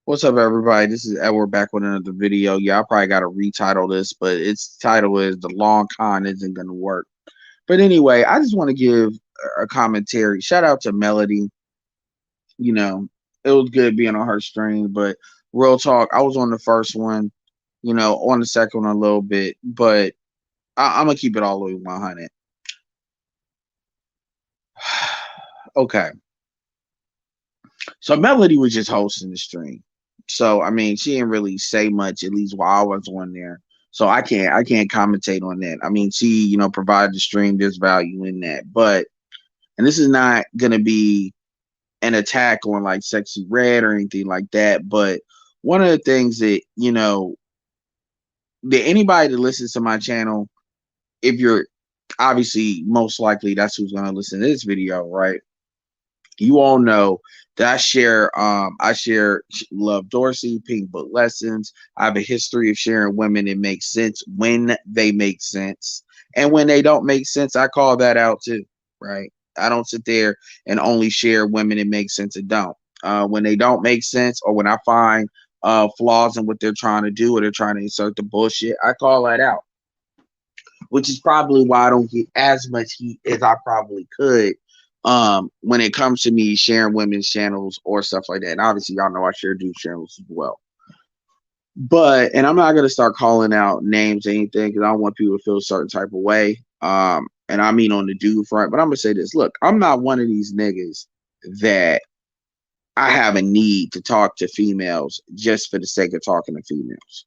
What's up, everybody? This is Edward back with another video. Yeah, I probably got to retitle this, but its title is "The Long Con Isn't Gonna Work." But anyway, I just want to give a commentary. Shout out to Melody. You know, it was good being on her stream, but real talk, I was on the first one. On the second one a little bit, but I'm gonna keep it all the way 100. Okay, so Melody was just hosting the stream. So I mean, she didn't really say much, at least while I was on there. So I can't commentate on that. I mean, she provided the stream. There's value in that, but and this is not gonna be an attack on like Sexy Red or anything like that. But one of the things that that anybody that listens to my channel, if you're obviously most likely that's who's gonna listen to this video, right? You all know that I share Love Dorsey, Pink Book Lessons. I have a history of sharing women that make sense when they make sense. And when they don't make sense, I call that out too, right? I don't sit there and only share women that make sense and don't. When they don't make sense or when I find flaws in what they're trying to do or they're trying to insert the bullshit, I call that out, which is probably why I don't get as much heat as I probably could when it comes to me sharing women's channels or stuff like that. And obviously y'all know I share dude channels as well. But and I'm not gonna start calling out names or anything because I don't want people to feel a certain type of way. And I mean on the dude front, but I'm gonna say this. Look, I'm not one of these niggas that I have a need to talk to females just for the sake of talking to females.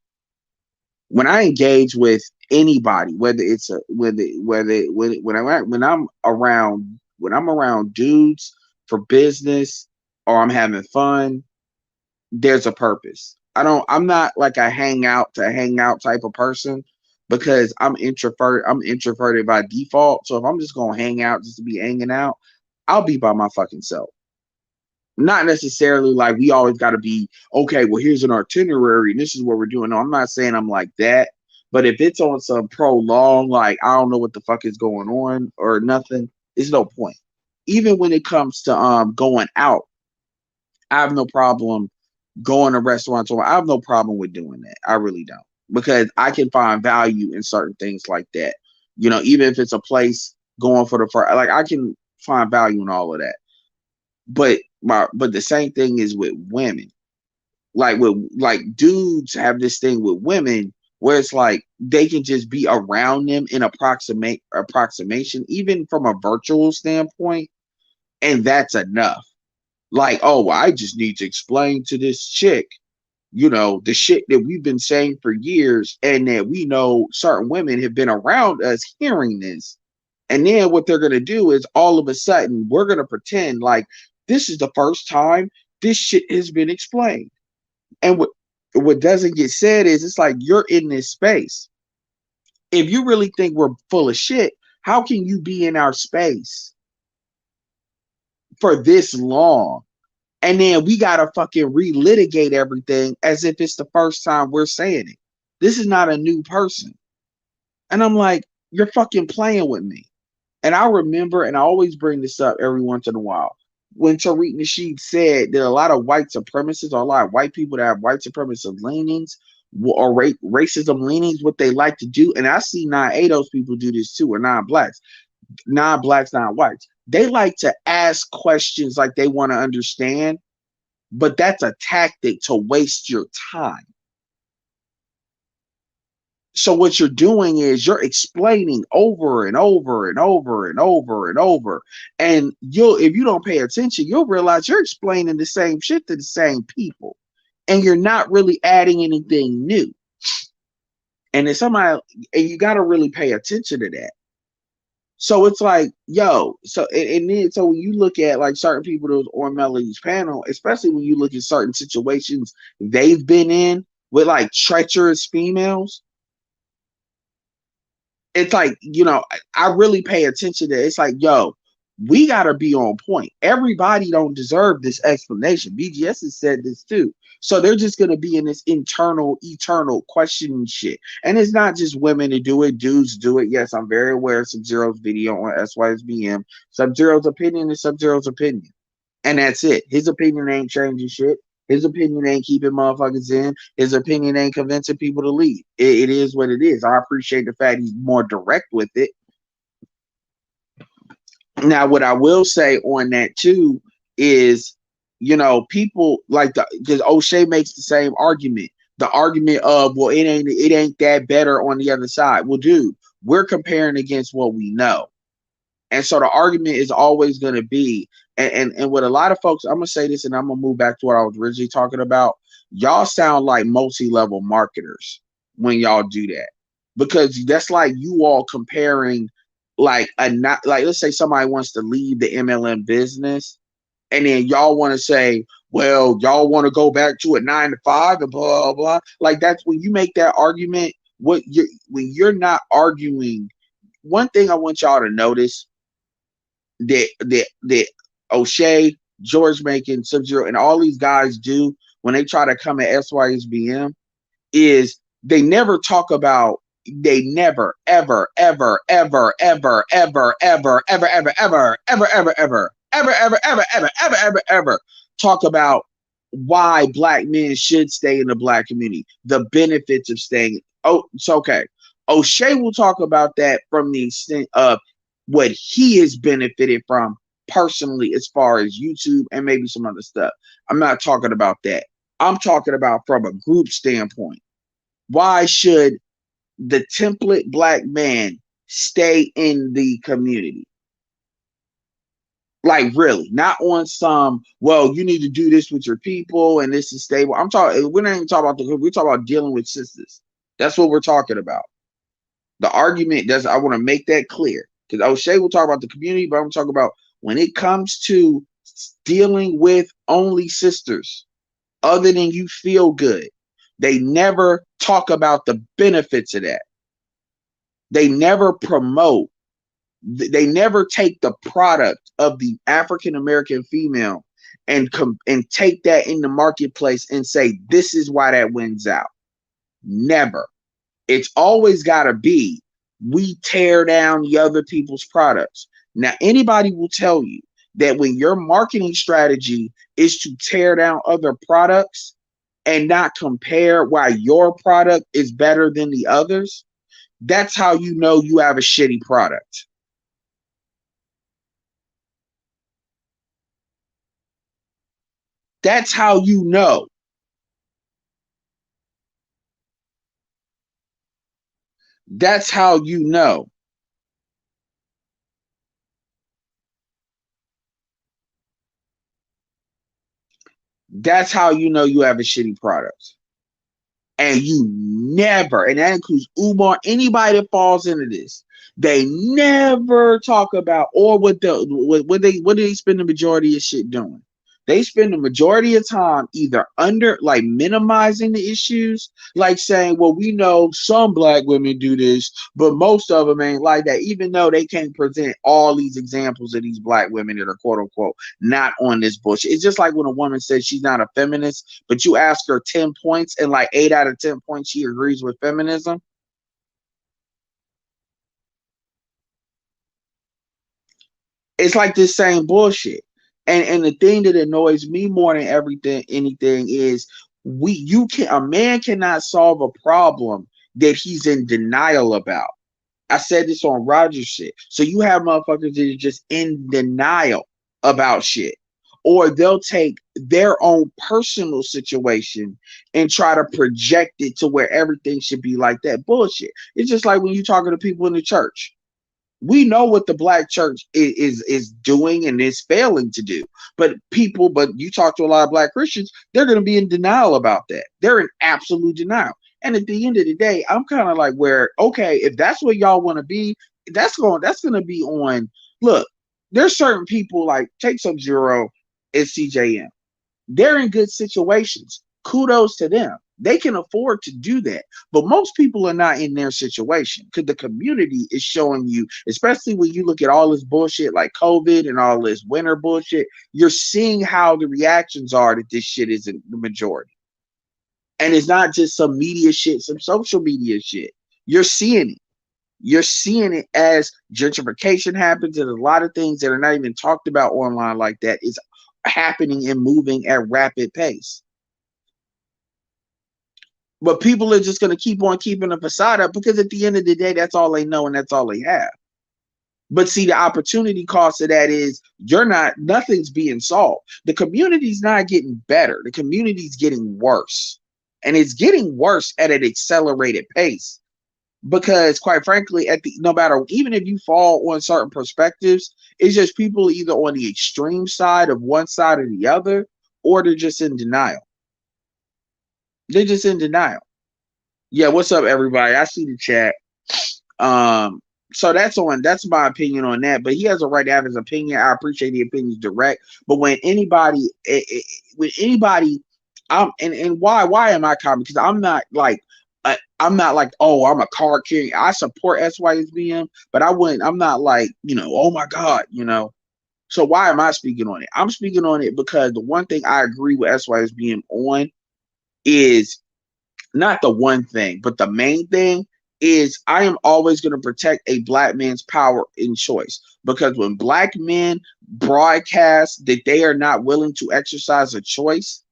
When I engage with anybody, whether it's a whether when I'm around dudes for business or I'm having fun, there's a purpose. I'm not like a hang out type of person because I'm introverted by default. So if I'm just gonna hang out just to be hanging out, I'll be by my fucking self. Not necessarily like we always got to be okay. Well, here's an itinerary, and this is what we're doing. No, I'm not saying I'm like that, but if it's on some prolonged, like I don't know what the fuck is going on or nothing, it's no point. Even when it comes to going out, I have no problem going to restaurants. Or I have no problem with doing that. I really don't because I can find value in certain things like that. Even if it's a place going for the first, like I can find value in all of that. But the same thing is with women. Like dudes have this thing with women where it's like they can just be around them in approximation, even from a virtual standpoint, and that's enough. Like, oh, well, I just need to explain to this chick, the shit that we've been saying for years, and that we know certain women have been around us hearing this. And then what they're going to do is all of a sudden we're going to pretend like this is the first time this shit has been explained. And what doesn't get said is it's like you're in this space. If you really think we're full of shit, how can you be in our space for this long? And then we gotta fucking relitigate everything as if it's the first time we're saying it. This is not a new person. And I'm like, you're fucking playing with me. And I remember, and I always bring this up every once in a while, when Tariq Nasheed said that a lot of white supremacists or a lot of white people that have white supremacist leanings or racism leanings, what they like to do, and I see non-ADOS people do this too, or non-blacks, non-blacks, non-whites. They like to ask questions like they want to understand, but that's a tactic to waste your time. So what you're doing is you're explaining over and over and over and over and over. And if you don't pay attention, you'll realize you're explaining the same shit to the same people. And you're not really adding anything new. And then and you gotta really pay attention to that. So it's like, yo, so when you look at like certain people that was on Melody's panel, especially when you look at certain situations they've been in with like treacherous females, it's like, I really pay attention to it. It's like, yo, we gotta be on point. Everybody don't deserve this explanation. BGS has said this too. So they're just gonna be in this eternal questioning shit. And it's not just women that do it, dudes do it. Yes, I'm very aware of Sub-Zero's video on SYSBM. Sub-Zero's opinion is Sub-Zero's opinion. And that's it. His opinion ain't changing shit. His opinion ain't keeping motherfuckers in. His opinion ain't convincing people to leave. It is what it is. I appreciate the fact he's more direct with it. Now, what I will say on that too is, people like because O'Shea makes the same argument. The argument of, well, it ain't that better on the other side. Well, dude, we're comparing against what we know. And so the argument is always going to be, and with a lot of folks, I'm going to say this and I'm going to move back to what I was originally talking about. Y'all sound like multi-level marketers when y'all do that, because that's like you all comparing like not like, let's say somebody wants to leave the MLM business, and then y'all want to say, well, y'all want to go back to a 9 to 5 and blah, blah, blah. Like, that's when you make that argument, when you're not arguing. One thing I want y'all to notice that O'Shea, George Macon, Sub-Zero, and all these guys do when they try to come at SYSBM is they never talk about, they never, ever, ever, ever, ever, ever, ever, ever, ever, ever, ever, ever, ever, ever, ever, ever, ever, ever, ever, ever talk about why black men should stay in the black community, the benefits of staying. Oh, it's okay. O'Shea will talk about that from the extent of what he has benefited from personally, as far as YouTube and maybe some other stuff. I'm not talking about that. I'm talking about from a group standpoint. Why should the template black man stay in the community? Like, really, not on some, well, you need to do this with your people and this is stable. I'm talking, we're not even talking about we're talking about dealing with sisters. That's what we're talking about. The argument does, I want to make that clear, because O'Shea will talk about the community, but I'm talking about when it comes to dealing with only sisters, other than you feel good, they never talk about the benefits of that. They never promote, they never take the product of the African American female and take that in the marketplace and say, this is why that wins out. Never. It's always got to be, we tear down the other people's products. Now, anybody will tell you that when your marketing strategy is to tear down other products and not compare why your product is better than the others, that's how you know you have a shitty product. That's how you know. That's how you know. That's how you know you have a shitty product. And you never, and that includes Umar, anybody that falls into this, they never talk about, or what do they spend the majority of shit doing? They spend the majority of time either under, like, minimizing the issues, like saying, well, we know some black women do this, but most of them ain't like that, even though they can't present all these examples of these black women that are quote unquote not on this bullshit. It's just like when a woman says she's not a feminist, but you ask her 10 points and like 8 out of 10 points she agrees with feminism. It's like this same bullshit. And the thing that annoys me more than anything is, a man cannot solve a problem that he's in denial about. I said this on Roger shit. So you have motherfuckers that are just in denial about shit. Or they'll take their own personal situation and try to project it to where everything should be like that. Bullshit. It's just like when you're talking to people in the church. We know what the black church is doing and is failing to do. But you talk to a lot of black Christians, they're going to be in denial about that. They're in absolute denial. And at the end of the day, I'm kind of like, where, okay, if that's what y'all want to be, that's going to be on. Look, there's certain people like take Sub-Zero and CJM. They're in good situations. Kudos to them. They can afford to do that. But most people are not in their situation, because the community is showing you, especially when you look at all this bullshit like COVID and all this winter bullshit, you're seeing how the reactions are that this shit isn't the majority. And it's not just some media shit, some social media shit. You're seeing it. You're seeing it as gentrification happens, and a lot of things that are not even talked about online like that is happening and moving at rapid pace. But people are just going to keep on keeping a facade up because at the end of the day, that's all they know and that's all they have. But see, the opportunity cost of that is nothing's being solved. The community's not getting better. The community's getting worse. And it's getting worse at an accelerated pace. Because quite frankly, no matter, even if you fall on certain perspectives, it's just people either on the extreme side of one side or the other, or they're just in denial. They're just in denial. Yeah, what's up, everybody? I see the chat. So that's my opinion on that. But he has a right to have his opinion. I appreciate the opinions direct. But when anybody, and why am I commenting? Because I'm not like, oh, I'm a card carrying. I support SYSBM, but I'm not like, oh my God, So why am I speaking on it? I'm speaking on it because the one thing I agree with SYSBM on is not the one thing, but the main thing is I am always going to protect a black man's power in choice, because when black men broadcast that they are not willing to exercise a choice,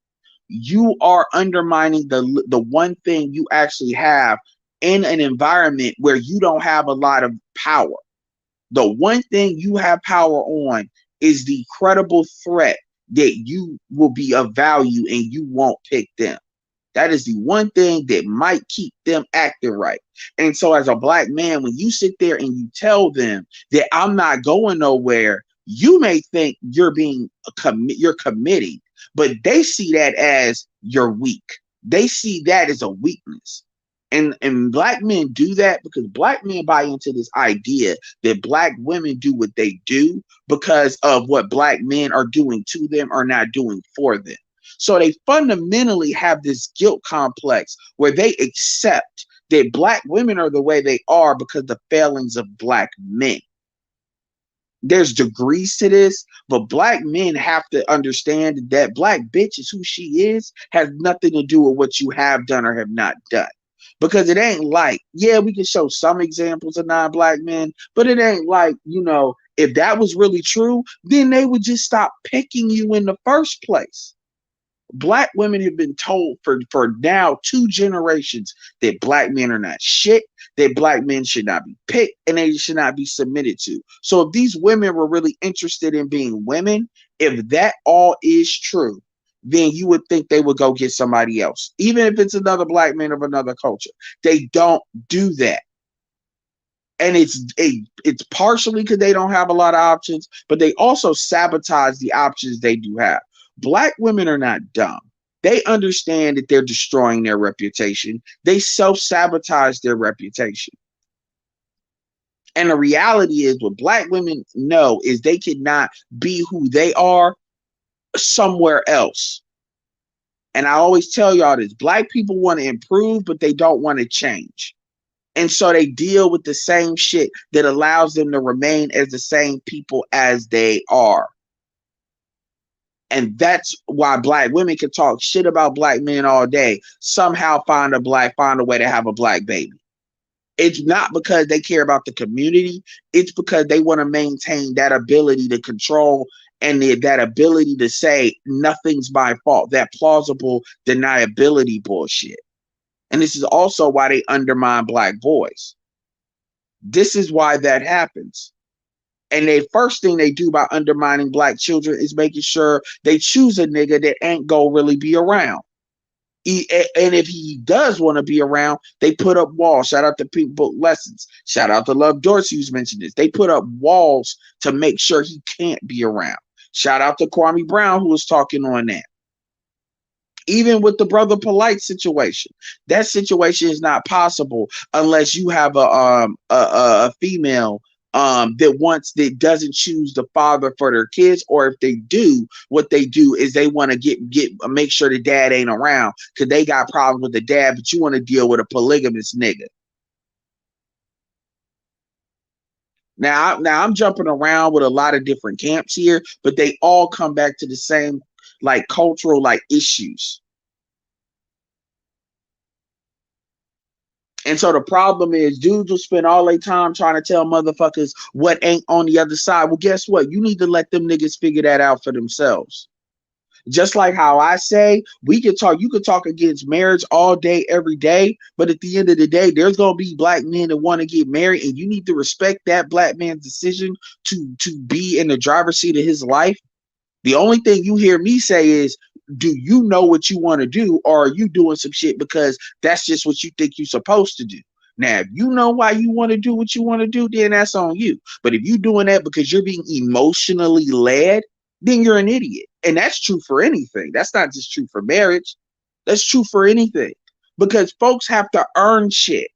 you are undermining the one thing you actually have in an environment where you don't have a lot of power. The one thing you have power on is the credible threat that you will be of value and you won't pick them. That is the one thing that might keep them acting right. And so as a black man, when you sit there and you tell them that I'm not going nowhere, you may think you're committing, but they see that as you're weak. They see that as a weakness. And black men do that because black men buy into this idea that black women do what they do because of what black men are doing to them or not doing for them. So they fundamentally have this guilt complex where they accept that black women are the way they are because of the failings of black men. There's degrees to this, but black men have to understand that black bitch is who she is, has nothing to do with what you have done or have not done. Because it ain't like, yeah, we can show some examples of non-black men, but it ain't like, if that was really true, then they would just stop picking you in the first place. Black women have been told for now 2 generations that black men are not shit, that black men should not be picked, and they should not be submitted to. So if these women were really interested in being women, if that all is true, then you would think they would go get somebody else, even if it's another black man of another culture. They don't do that. And it's partially because they don't have a lot of options, but they also sabotage the options they do have. Black women are not dumb. They understand that they're destroying their reputation. They self-sabotage their reputation. And the reality is what black women know is they cannot be who they are somewhere else. And I always tell y'all this, black people want to improve, but they don't want to change. And so they deal with the same shit that allows them to remain as the same people as they are. And that's why black women can talk shit about black men all day, somehow find a way to have a black baby. It's not because they care about the community. It's because they want to maintain that ability to control and that ability to say nothing's my fault, that plausible deniability bullshit. And this is also why they undermine black boys. This is why that happens. And the first thing they do by undermining black children is making sure they choose a nigga that ain't gonna really be around. And if he does want to be around, they put up walls. Shout out to Pink Book Lessons. Shout out to Love Dorsey, who's mentioned this. They put up walls to make sure he can't be around. Shout out to Kwame Brown, who was talking on that. Even with the Brother Polite situation, that situation is not possible unless you have a female that doesn't choose the father for their kids, or if they do, what they do is they want to make sure the dad ain't around because they got problems with the dad, but you want to deal with a polygamous nigga. Now I'm jumping around with a lot of different camps here, but they all come back to the same cultural issues. And so the problem is dudes will spend all their time trying to tell motherfuckers what ain't on the other side. Well, guess what? You need to let them niggas figure that out for themselves. Just like how I say, we can talk, you can talk against marriage all day, every day, but at the end of the day, there's gonna be black men that want to get married, and you need to respect that black man's decision to be in the driver's seat of his life. The only thing you hear me say is, do you know what you want to do, or are you doing some shit because that's just what you think you're supposed to do? Now, if you know why you want to do what you want to do, then that's on you. But if you're doing that because you're being emotionally led, then you're an idiot. And that's true for anything. That's not just true for marriage. That's true for anything. Because folks have to earn shit.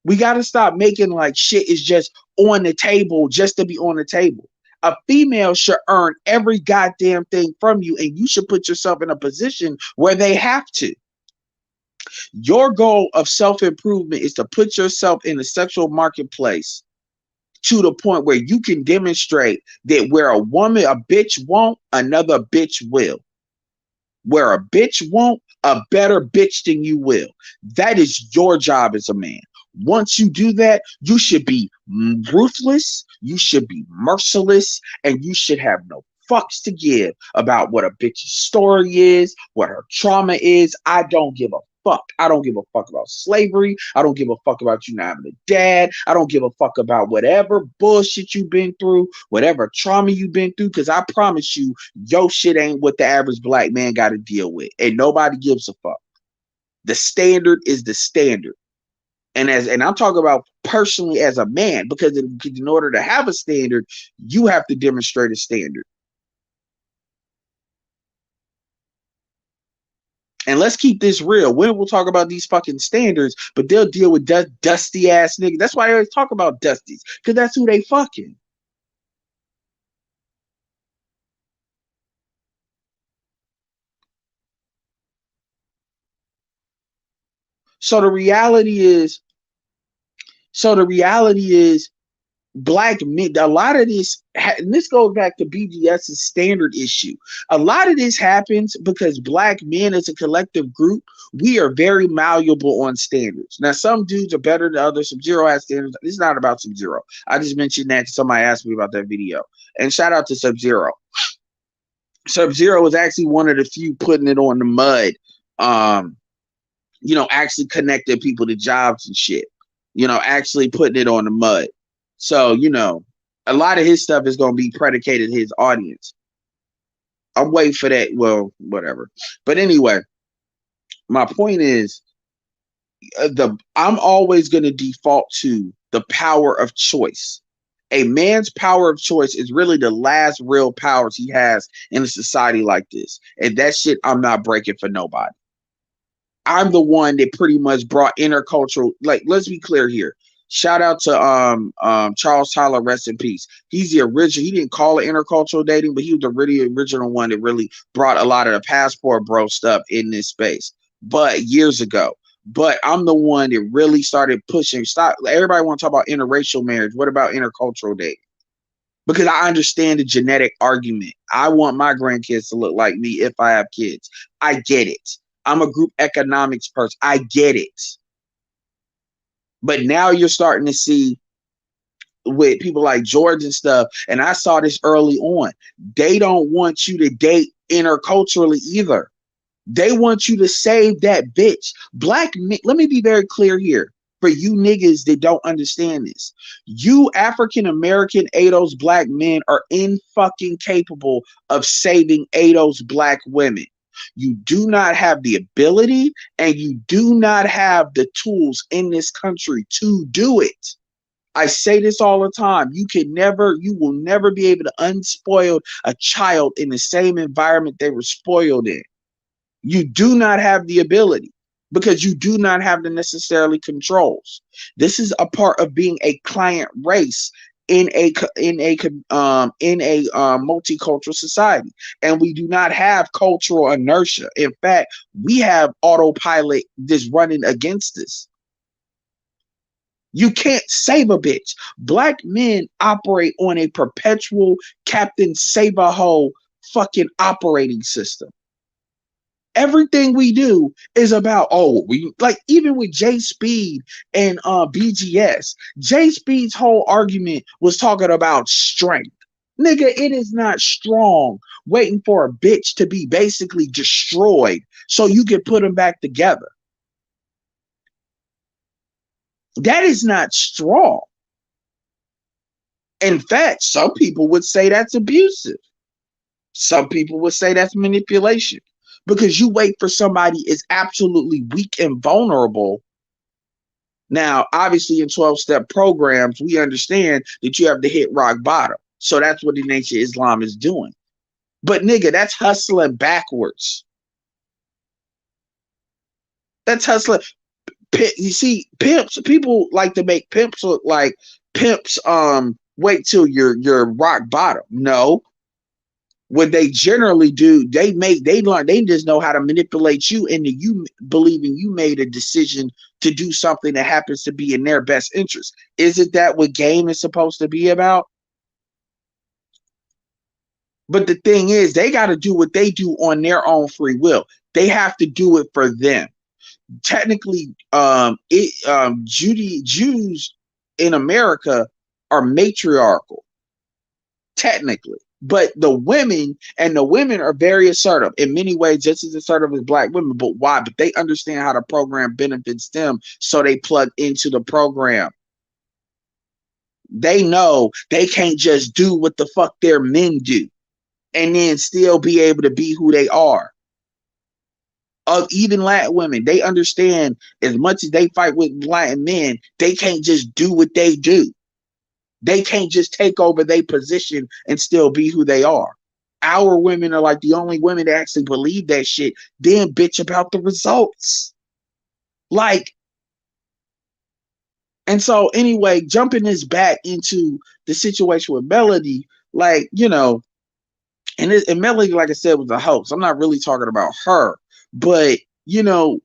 We got to stop making like shit is just on the table just to be on the table. A female should earn every goddamn thing from you, and you should put yourself in a position where they have to. Your goal of self-improvement is to put yourself in the sexual marketplace to the point where you can demonstrate that where a woman, a bitch won't, another bitch will. Where a bitch won't, a better bitch than you will. That is your job as a man. Once you do that, you should be ruthless, you should be merciless, and you should have no fucks to give about what a bitch's story is, what her trauma is. I don't give a fuck. I don't give a fuck about slavery. I don't give a fuck about you not having a dad. I don't give a fuck about whatever bullshit you've been through, whatever trauma you've been through, because I promise you, your shit ain't what the average black man got to deal with. And nobody gives a fuck. The standard is the standard. And I'm talking about personally as a man, because in order to have a standard, you have to demonstrate a standard. And let's keep this real. Women will talk about these fucking standards, but they'll deal with dusty ass niggas. That's why they always talk about dusties, because that's who they fucking. So the reality is, so the reality is, black men, a lot of this, and this goes back to BGS's standard issue. A lot of this happens because black men as a collective group, we are very malleable on standards. Now, some dudes are better than others. Sub-Zero has standards. It's not about Sub-Zero. I just mentioned that because somebody asked me about that video. And shout out to Sub-Zero. Sub-Zero was actually one of the few putting it on the mud, actually connecting people to jobs and shit. Actually putting it on the mud. So, a lot of his stuff is going to be predicated his audience. I'm waiting for that. Well, whatever. But anyway, my point is, I'm always going to default to the power of choice. A man's power of choice is really the last real powers he has in a society like this. And that shit I'm not breaking for nobody. I'm the one that pretty much brought intercultural, like, let's be clear here. Shout out to Charles Tyler, rest in peace. He's the original. He didn't call it intercultural dating, but he was the really original one that really brought a lot of the passport bro stuff in this space. But years ago. But I'm the one that really started pushing. Stop. Everybody want to talk about interracial marriage. What about intercultural dating? Because I understand the genetic argument. I want my grandkids to look like me if I have kids. I get it. I'm a group economics person. I get it. But now you're starting to see with people like George and stuff, and I saw this early on, they don't want you to date interculturally either. They want you to save that bitch. Black men, let me be very clear here for you niggas that don't understand this. You African American ADOS black men are fucking capable of saving ADOS black women. You do not have the ability, and you do not have the tools in this country to do it. I say this all the time. You will never be able to unspoil a child in the same environment they were spoiled in. You do not have the ability because you do not have the necessarily controls. This is a part of being a client race in a multicultural society, and we do not have cultural inertia. In fact, we have autopilot just running against us. You can't save a bitch. Black men operate on a perpetual Captain Save-A-Ho fucking operating system. Everything we do is about, even with Jay Speed and BGS, Jay Speed's whole argument was talking about strength. Nigga, it is not strong waiting for a bitch to be basically destroyed so you can put them back together. That is not strong. In fact, some people would say that's abusive. Some people would say that's manipulation because you wait for somebody is absolutely weak and vulnerable. Now, obviously, in 12-step programs, we understand that you have to hit rock bottom. So that's what the Nation of Islam is doing. But nigga, that's hustling backwards. That's hustling. You see, pimps, people like to make pimps look like pimps wait till you're rock bottom. No. What they generally do, they learn, they just know how to manipulate you into you believing you made a decision to do something that happens to be in their best interest. Isn't that what game is supposed to be about? But the thing is, they got to do what they do on their own free will. They have to do it for them. Technically, Jews in America are matriarchal, technically. But the women are very assertive in many ways, just as assertive as black women. But why? But they understand how the program benefits them, so they plug into the program. They know they can't just do what the fuck their men do and then still be able to be who they are. Even Latin women, they understand as much as they fight with Latin men, they can't just do what they do. They can't just take over their position and still be who they are. Our women are like the only women that actually believe that shit, then bitch about the results. Like, and so anyway, jumping this back into the situation with Melody, like, you know, and Melody, like I said, was a host. I'm not really talking about her, but, you know,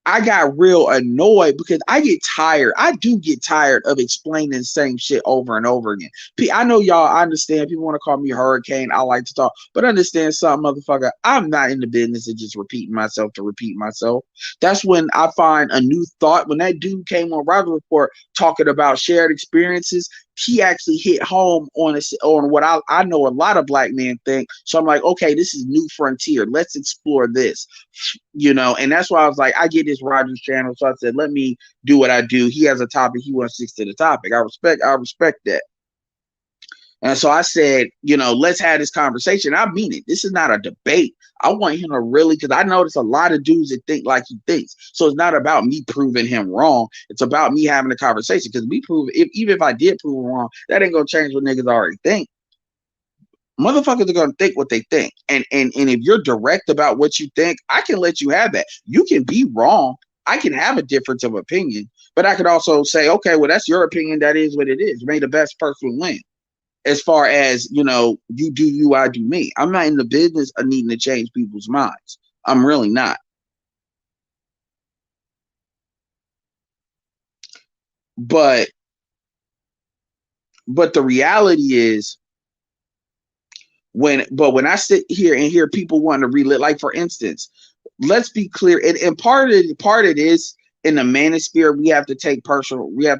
I got real annoyed because I get tired. I do get tired of explaining the same shit over and over again. I know y'all, I understand. People want to call me Hurricane. I like to talk, but understand something, motherfucker. I'm not in the business of just repeating myself to repeat myself. That's when I find a new thought. When that dude came on Roger Report talking about shared experiences, he actually hit home on what I know a lot of black men think. So I'm like, okay, this is new frontier. Let's explore this, you know. And that's why I was like, I get this Rogers channel, so I said, let me do what I do. He has a topic, he wants to stick to the topic. I respect that. And so I said, you know, let's have this conversation. I mean it. This is not a debate. I want him to really, because I notice a lot of dudes that think like he thinks. So it's not about me proving him wrong. It's about me having a conversation. Because even if I did prove him wrong, that ain't gonna change what niggas already think. Motherfuckers are gonna think what they think. And if you're direct about what you think, I can let you have that. You can be wrong. I can have a difference of opinion, but I could also say, okay, well, that's your opinion. That is what it is. May the best person win. As far as, you know, you do you, I do me. I'm not in the business of needing to change people's minds. I'm really not. But the reality is when I sit here and hear people wanting to relive, like for instance, let's be clear, and part of it is in the manosphere, we have to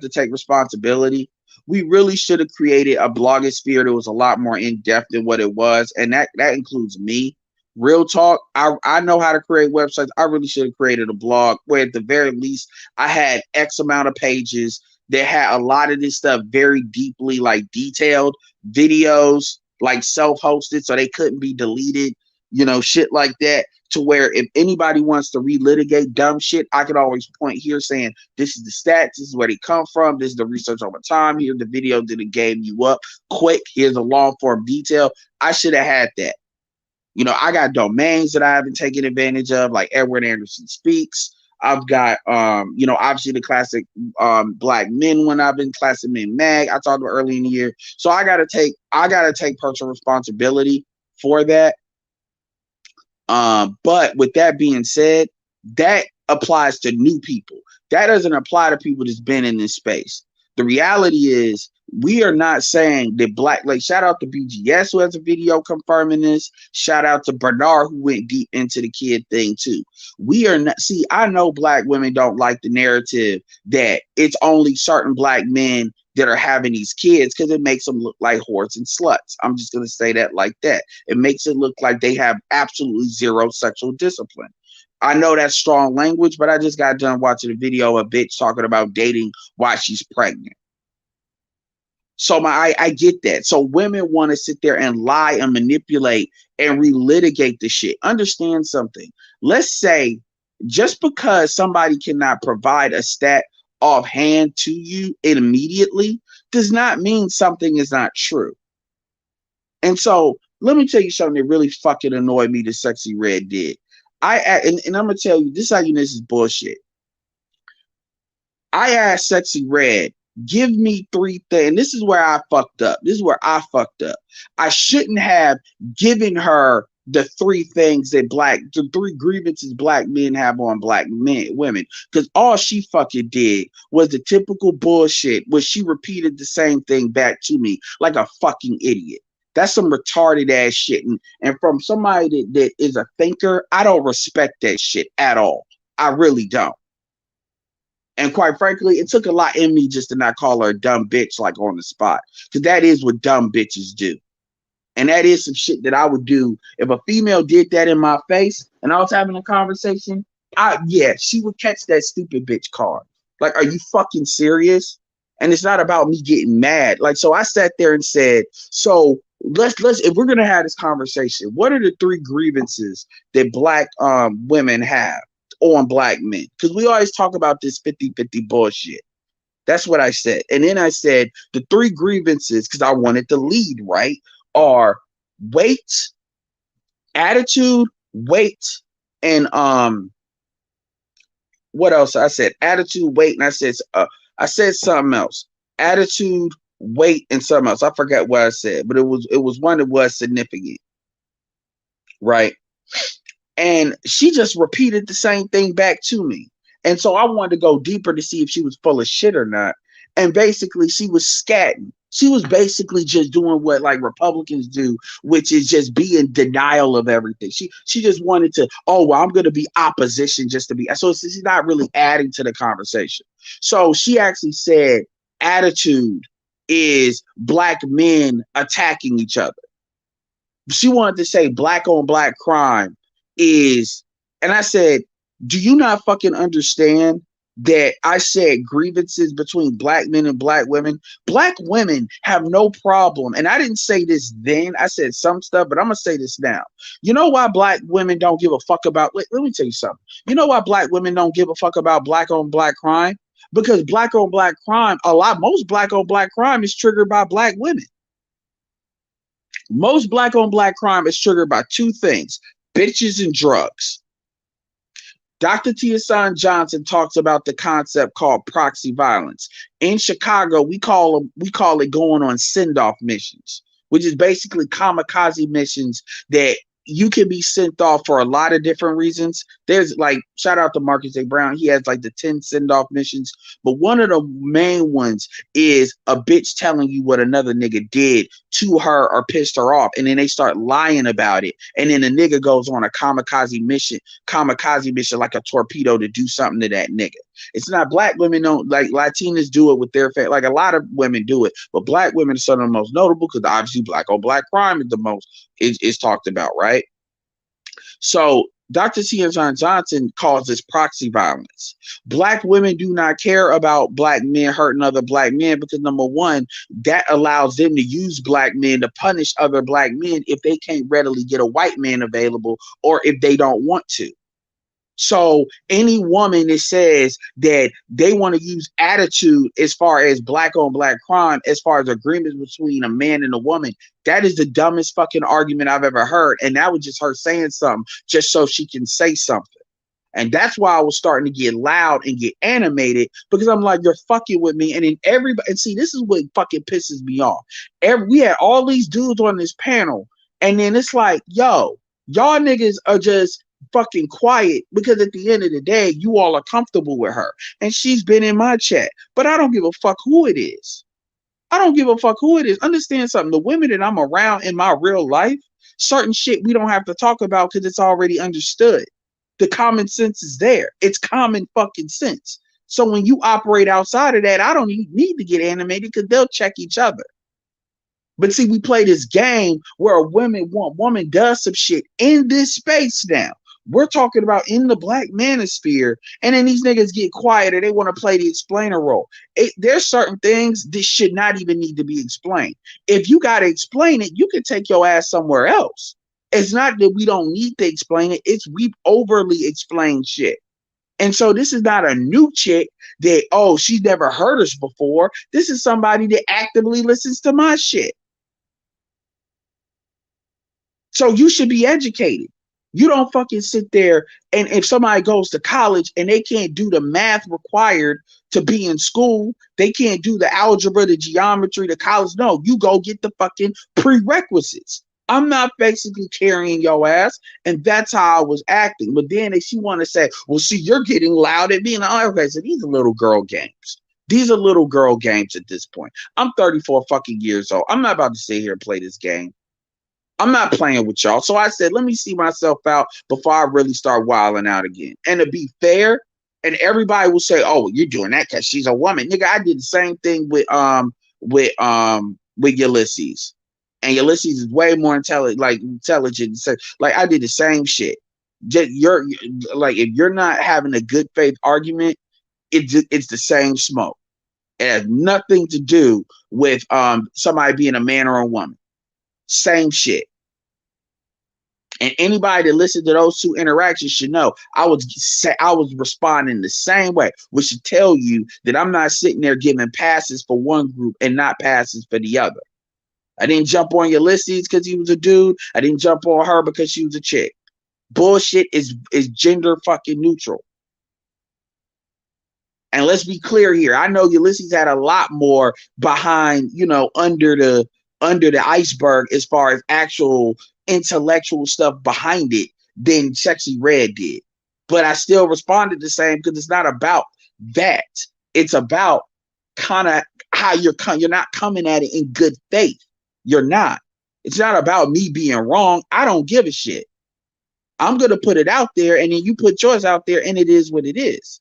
take responsibility. We really should have created a blogosphere that was a lot more in-depth than what it was, and that includes me. Real talk, I know how to create websites. I really should have created a blog where at the very least I had X amount of pages that had a lot of this stuff very deeply like detailed, videos like self-hosted so they couldn't be deleted, you know, shit like that, to where if anybody wants to relitigate dumb shit, I could always point here saying, this is the stats, this is where they come from, this is the research over time, here's the video that it gave you up quick, here's a long form detail. I should have had that. You know, I got domains that I haven't taken advantage of, like Edward Anderson Speaks. I've got, you know, obviously the classic Black Men one. I've been Classic Men Mag. I talked about early in the year. So I gotta take personal responsibility for that. But with that being said, that applies to new people. That doesn't apply to people that's been in this space. The reality is, we are not saying that like shout out to BGS who has a video confirming this. Shout out to Bernard who went deep into the kid thing too. We are not, see, I know black women don't like the narrative that it's only certain black men that are having these kids because it makes them look like whores and sluts. I'm just going to say that like that. It makes it look like they have absolutely zero sexual discipline. I know that's strong language, but I just got done watching a video of a bitch talking about dating while she's pregnant. So I get that. So women want to sit there and lie and manipulate and relitigate the shit. Understand something. Let's say just because somebody cannot provide a stat offhand to you immediately does not mean something is not true. And so let me tell you something that really fucking annoyed me that Sexy Red did. And I'm gonna tell you, this is how you know this is bullshit. I asked Sexy Red, give me three things. This is where I fucked up. This is where I fucked up. I shouldn't have given her the three things that the three grievances black men have on black women. Because all she fucking did was the typical bullshit where she repeated the same thing back to me like a fucking idiot. That's some retarded ass shit. And from somebody that is a thinker, I don't respect that shit at all. I really don't. And quite frankly, it took a lot in me just to not call her a dumb bitch like on the spot. Because that is what dumb bitches do. And that is some shit that I would do. If a female did that in my face and I was having a conversation, she would catch that stupid bitch card. Like, are you fucking serious? And it's not about me getting mad. Like, so I sat there and said, so let's if we're gonna have this conversation, what are the three grievances that black women have on black men? Because we always talk about this 50-50 bullshit. That's what I said. And then I said the three grievances, because I wanted to lead, right, are weight, attitude, weight, and what else? I said attitude, weight, and I said something else. Attitude, weight, and something else. I forgot what I said, but it was one that was significant. Right. And she just repeated the same thing back to me. And so I wanted to go deeper to see if she was full of shit or not. And basically she was scatting. She was basically just doing what like Republicans do, which is just be in denial of everything. She just wanted to, oh, well, I'm going to be opposition just to be. So she's not really adding to the conversation. So she actually said attitude is black men attacking each other. She wanted to say black on black crime is, and I said, do you not fucking understand that I said grievances between black men and black women? Black women have no problem. And I didn't say this then. I said some stuff, but I'm going to say this now. You know why black women don't give a fuck about, let me tell you something. You know why black women don't give a fuck about black on black crime? Because black on black crime, most black on black crime is triggered by black women. Most black on black crime is triggered by two things: bitches and drugs. Dr. Tiasan Johnson talks about the concept called proxy violence. In Chicago, we call it going on send-off missions, which is basically kamikaze missions that you can be sent off for a lot of different reasons. There's like, shout out to Marcus A. Brown. He has like the 10 send-off missions. But one of the main ones is a bitch telling you what another nigga did to her or pissed her off. And then they start lying about it. And then the nigga goes on a kamikaze mission like a torpedo to do something to that nigga. It's not, black women don't, like Latinas do it with their family. Like a lot of women do it, but black women are some of the most notable because obviously black on black crime is the most is talked about, right? So Dr. Tiasan Johnson calls this proxy violence. Black women do not care about black men hurting other black men because, number one, that allows them to use black men to punish other black men if they can't readily get a white man available or if they don't want to. So any woman that says that they want to use attitude as far as black on black crime, as far as agreements between a man and a woman, that is the dumbest fucking argument I've ever heard. And that was just her saying something just so she can say something. And that's why I was starting to get loud and get animated, because I'm like, you're fucking with me. And then everybody, and see, this is what fucking pisses me off. We had all these dudes on this panel, and then it's like, yo, y'all niggas are just fucking quiet because at the end of the day, you all are comfortable with her. And she's been in my chat, but I don't give a fuck who it is. I don't give a fuck who it is. Understand something. The women that I'm around in my real life, certain shit we don't have to talk about because it's already understood. The common sense is there. It's common fucking sense. So when you operate outside of that, I don't need to get animated because they'll check each other. But see, we play this game where a woman does some shit in this space now. We're talking about in the black manosphere, and then these niggas get quiet or they want to play the explainer role. There's certain things that should not even need to be explained. If you got to explain it, you can take your ass somewhere else. It's not that we don't need to explain it, it's we overly explain shit. And so this is not a new chick that, oh, she's never heard us before. This is somebody that actively listens to my shit. So you should be educated. You don't fucking sit there and if somebody goes to college and they can't do the math required to be in school, they can't do the algebra, the geometry, the college. No, you go get the fucking prerequisites. I'm not basically carrying your ass, and that's how I was acting. But then she want to say, well, see, you're getting loud at me. And okay, so these are little girl games. These are little girl games at this point. I'm 34 fucking years old. I'm not about to sit here and play this game. I'm not playing with y'all. So I said, let me see myself out before I really start wilding out again. And to be fair, and everybody will say, oh, you're doing that because she's a woman. Nigga, I did the same thing with Ulysses. And Ulysses is way more intelligent. So, like I did the same shit. You're like, if you're not having a good faith argument, it's the same smoke. It has nothing to do with somebody being a man or a woman. Same shit. And anybody that listened to those two interactions should know I was responding the same way, which should tell you that I'm not sitting there giving passes for one group and not passes for the other. I didn't jump on Ulysses because he was a dude. I didn't jump on her because she was a chick. Bullshit is gender fucking neutral. And let's be clear here. I know Ulysses had a lot more behind, under the iceberg as far as actual intellectual stuff behind it than Sexy Red did. But I still responded the same because it's not about that. It's about kind of how you're not coming at it in good faith. You're not. It's not about me being wrong. I don't give a shit. I'm going to put it out there, and then you put yours out there, and it is what it is.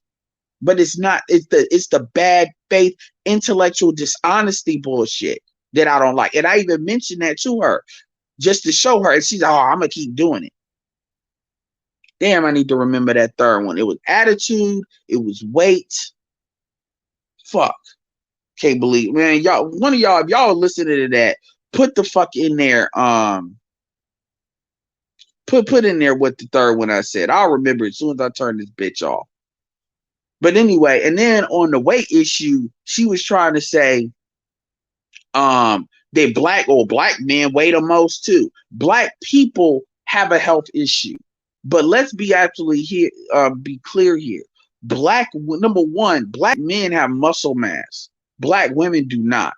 But it's not. It's the bad faith, intellectual dishonesty bullshit that I don't like. And I even mentioned that to her just to show her. And she's like, oh, I'm going to keep doing it. Damn, I need to remember that third one. It was attitude. It was weight. Fuck. Can't believe, man. Y'all, one of y'all, if y'all are listening to that, put the fuck in there. Put in there what the third one I said. I'll remember as soon as I turn this bitch off. But anyway, and then on the weight issue, she was trying to say they black men weigh the most too. Black people have a health issue. But let's be be clear here. Number one, black men have muscle mass. Black women do not.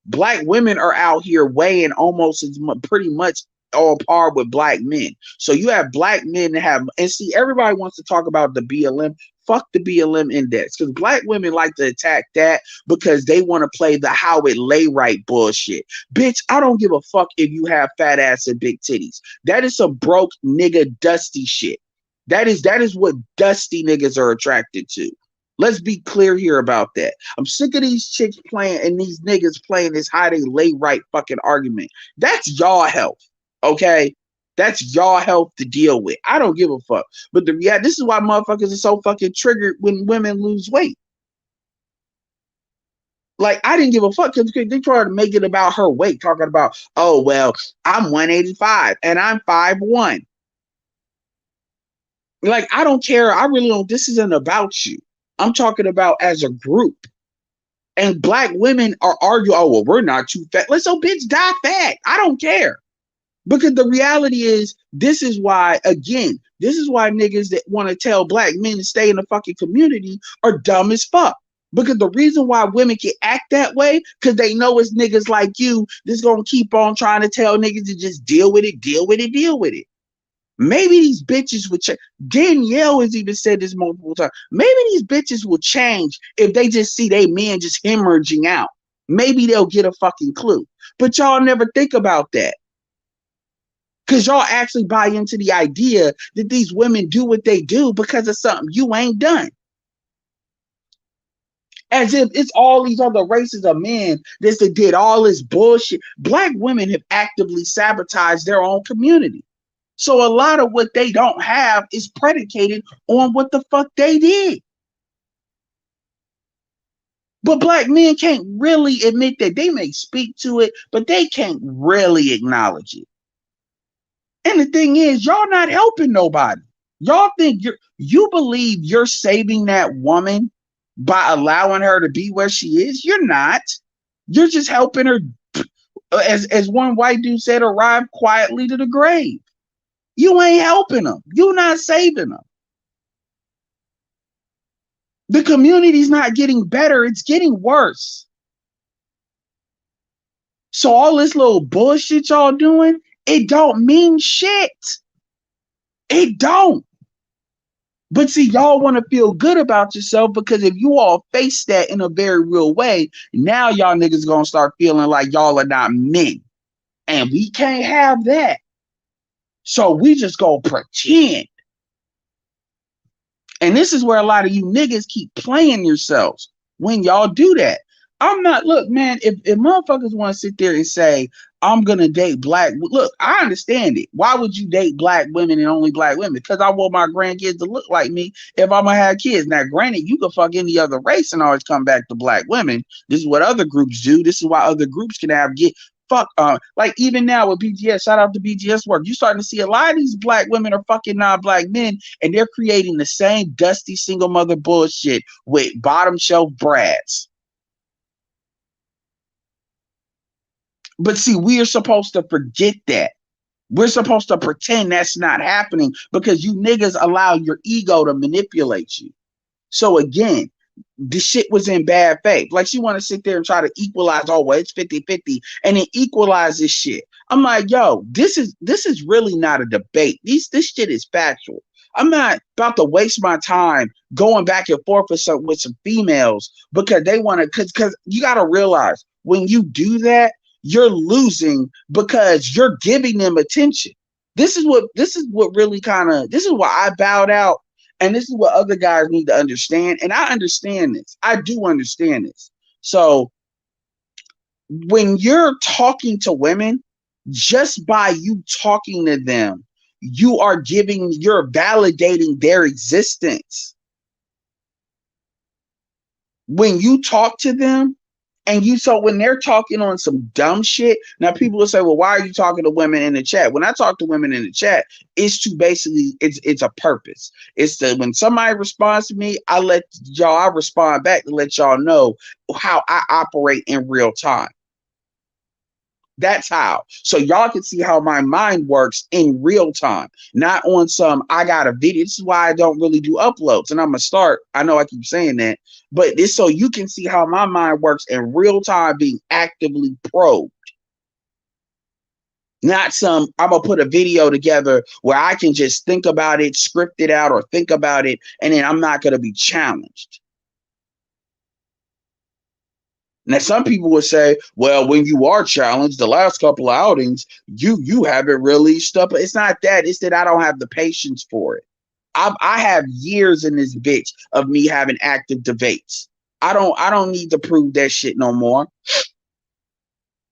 Black women are out here weighing almost pretty much on par with black men. So you have black men that have, and see, everybody wants to talk about the BLM. Fuck the BLM index, because black women like to attack that because they want to play the how it lay right bullshit. Bitch, I don't give a fuck if you have fat ass and big titties. That is some broke nigga dusty shit. That is what dusty niggas are attracted to. Let's be clear here about that. I'm sick of these chicks playing and these niggas playing this how they lay right fucking argument. That's y'all health, okay? That's y'all health to deal with. I don't give a fuck. But this is why motherfuckers are so fucking triggered when women lose weight. Like, I didn't give a fuck because they tried to make it about her weight, talking about, oh, well, I'm 185 and I'm 5'1". Like, I don't care. I really don't. This isn't about you. I'm talking about as a group. And black women are arguing, oh, well, we're not too fat. Let's so bitch die fat. I don't care. Because the reality is, this is why niggas that want to tell black men to stay in the fucking community are dumb as fuck. Because the reason why women can act that way, because they know it's niggas like you that's going to keep on trying to tell niggas to just deal with it, deal with it, deal with it. Maybe these bitches would change. Danielle has even said this multiple times. Maybe these bitches will change if they just see they men just hemorrhaging out. Maybe they'll get a fucking clue. But y'all never think about that. Because y'all actually buy into the idea that these women do what they do because of something you ain't done. As if it's all these other races of men that did all this bullshit. Black women have actively sabotaged their own community. So a lot of what they don't have is predicated on what the fuck they did. But black men can't really admit that. They may speak to it, but they can't really acknowledge it. And the thing is, y'all not helping nobody. Y'all think you believe you're saving that woman by allowing her to be where she is. You're not. You're just helping her, as one white dude said, arrive quietly to the grave. You ain't helping them. You're not saving them. The community's not getting better. It's getting worse. So all this little bullshit y'all doing, it don't mean shit. It don't. But see, y'all want to feel good about yourself because if you all face that in a very real way, now y'all niggas gonna start feeling like y'all are not men. And we can't have that. So we just gonna pretend. And this is where a lot of you niggas keep playing yourselves when y'all do that. I'm not, look, man, if motherfuckers want to sit there and say, I'm going to date black, look, I understand it. Why would you date black women and only black women? Because I want my grandkids to look like me if I'm going to have kids. Now, granted, you can fuck any other race and always come back to black women. This is what other groups do. This is why other groups can have like even now with BGS, shout out to BGS work. You're starting to see a lot of these black women are fucking non-black men, and they're creating the same dusty single mother bullshit with bottom shelf brads. But see, we are supposed to forget that. We're supposed to pretend that's not happening because you niggas allow your ego to manipulate you. So again, this shit was in bad faith. Like she want to sit there and try to equalize, oh, well, it's 50-50, and then equalize this shit. I'm like, yo, this is really not a debate. This shit is factual. I'm not about to waste my time going back and forth with some females because they want to, because you got to realize when you do that, you're losing because you're giving them attention. This is what really this is why I bowed out. And this is what other guys need to understand. And I understand this. I do understand this. So when you're talking to women, just by you talking to them, you're validating their existence. When you talk to them, so when they're talking on some dumb shit, now people will say, well, why are you talking to women in the chat? When I talk to women in the chat, it's to basically, it's a purpose. It's that when somebody responds to me, I respond back to let y'all know how I operate in real time. That's how. So y'all can see how my mind works in real time, not on some, I got a video. This is why I don't really do uploads. And I'm going to start. I know I keep saying that, but this so you can see how my mind works in real time, being actively probed. Not some, I'm going to put a video together where I can just think about it, script it out, or think about it, and then I'm not going to be challenged. Now, some people would say, well, when you are challenged, the last couple of outings, you haven't really stuff. It's not that. It's that I don't have the patience for it. I have years in this bitch of me having active debates. I don't need to prove that shit no more.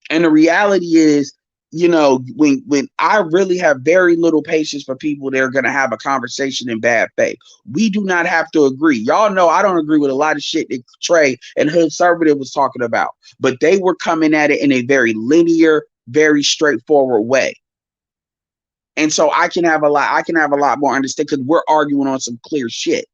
And the reality is, you know, when I really have very little patience for people that are going to have a conversation in bad faith. We do not have to agree. Y'all know I don't agree with a lot of shit that Trey and Hood Conservative was talking about, but they were coming at it in a very linear, very straightforward way. And so I can have a lot more understanding because we're arguing on some clear shit,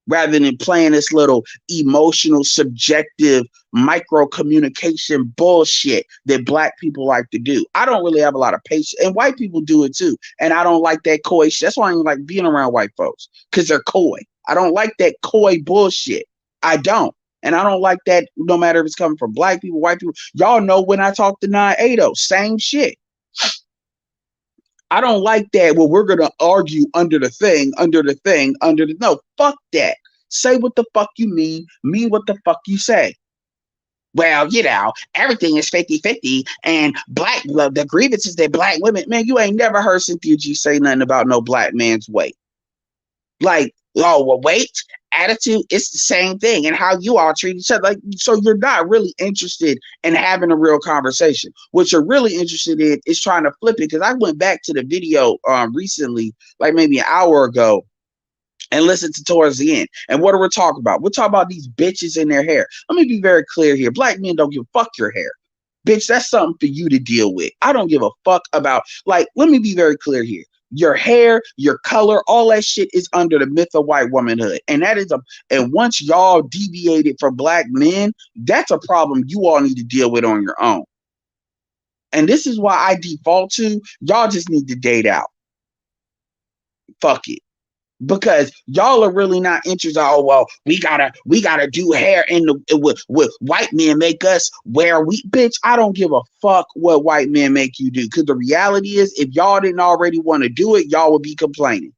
rather than playing this little emotional, subjective, micro communication bullshit that black people like to do. I don't really have a lot of patience, and white people do it too. And I don't like that coy shit. That's why I don't like being around white folks, because they're coy. I don't like that coy bullshit. I don't. And I don't like that no matter if it's coming from black people, white people. Y'all know when I talk to 980, same shit. I don't like that. Well, we're going to argue under the thing. No, fuck that. Say what the fuck you mean what the fuck you say. Well, you know, everything is 50-50 and the grievances that black women, man, you ain't never heard Cynthia G say nothing about no black man's weight. Like, oh, well, weight, attitude, it's the same thing, and how you all treat each other. Like, so you're not really interested in having a real conversation. What you're really interested in is trying to flip it. Because I went back to the video recently, like maybe an hour ago, and listen to towards the end. And what are we talking about? We're talking about these bitches in their hair. Let me be very clear here. Black men don't give a fuck your hair. Bitch, that's something for you to deal with. I don't give a fuck about, like, let me be very clear here. Your hair, your color, all that shit is under the myth of white womanhood. And that is and once y'all deviated from black men, that's a problem you all need to deal with on your own. And this is why I default to, y'all just need to date out. Fuck it. Because y'all are really not interested. Oh well, we gotta do hair in the with white men make us wear bitch. I don't give a fuck what white men make you do. Because the reality is, if y'all didn't already want to do it, y'all would be complaining.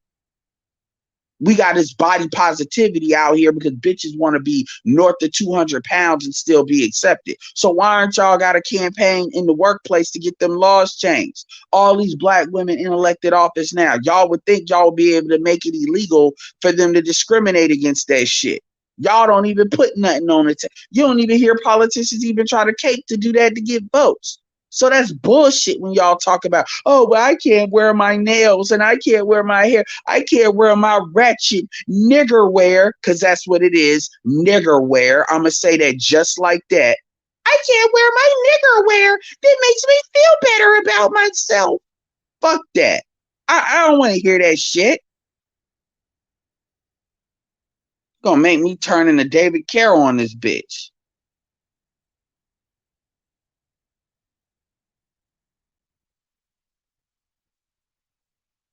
We got this body positivity out here because bitches want to be north of 200 pounds and still be accepted. So why aren't y'all got a campaign in the workplace to get them laws changed? All these black women in elected office now, y'all would think y'all would be able to make it illegal for them to discriminate against that shit. Y'all don't even put nothing on it. You don't even hear politicians even try to cake to do that to get votes. So that's bullshit when y'all talk about, oh, well, I can't wear my nails and I can't wear my hair. I can't wear my ratchet nigger wear, because that's what it is, nigger wear. I'm going to say that just like that. I can't wear my nigger wear. That makes me feel better about myself. Fuck that. I don't want to hear that shit. It's going to make me turn into David Carroll on this bitch.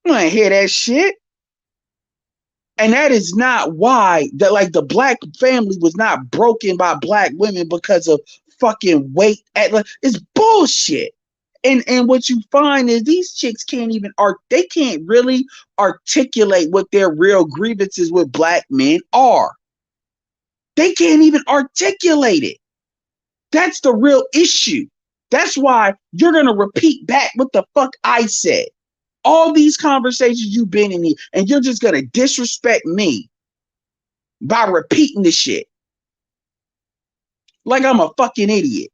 I want to hear that shit. And that is not why that, like, the black family was not broken by black women because of fucking weight. It's bullshit. And what you find is these chicks can't even they can't really articulate what their real grievances with black men are. They can't even articulate it. That's the real issue. That's why you're gonna repeat back what the fuck I said. All these conversations you've been in, and you're just gonna disrespect me by repeating the shit like I'm a fucking idiot.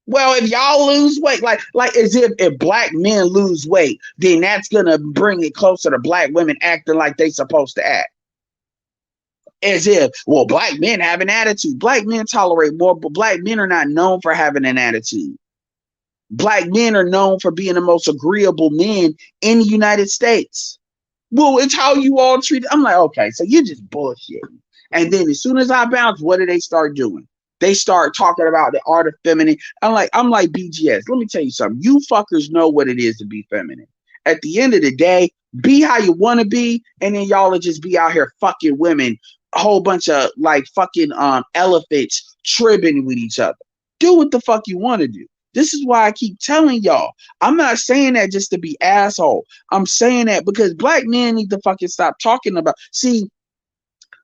Well, if y'all lose weight, like as if black men lose weight, then that's gonna bring it closer to black women acting like they supposed to act. As if, well, black men have an attitude. Black men tolerate more, but black men are not known for having an attitude. Black men are known for being the most agreeable men in the United States. Well, it's how you all treat it. I'm like, okay, so you're just bullshitting. And then as soon as I bounce, what do they start doing? They start talking about the art of feminine. I'm like BGS. Let me tell you something. You fuckers know what it is to be feminine. At the end of the day, be how you want to be, and then y'all will just be out here fucking women, a whole bunch of like fucking elephants tribbing with each other. Do what the fuck you want to do. This is why I keep telling y'all. I'm not saying that just to be asshole. I'm saying that because black men need to fucking stop talking about. See,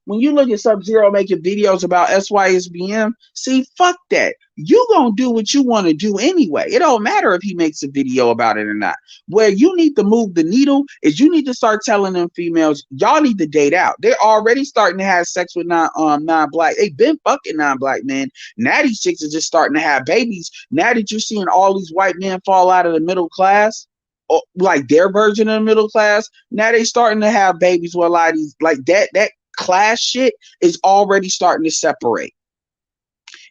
when you look at Sub-Zero making videos about SYSBM, see, fuck that. You gonna do what you want to do anyway. It don't matter if he makes a video about it or not. Where you need to move the needle is you need to start telling them females, y'all need to date out. They're already starting to have sex with non-black. They've been fucking non-black men. Now these chicks are just starting to have babies. Now that you're seeing all these white men fall out of the middle class, or like their version of the middle class, now they starting to have babies with a lot of these, like that class shit is already starting to separate.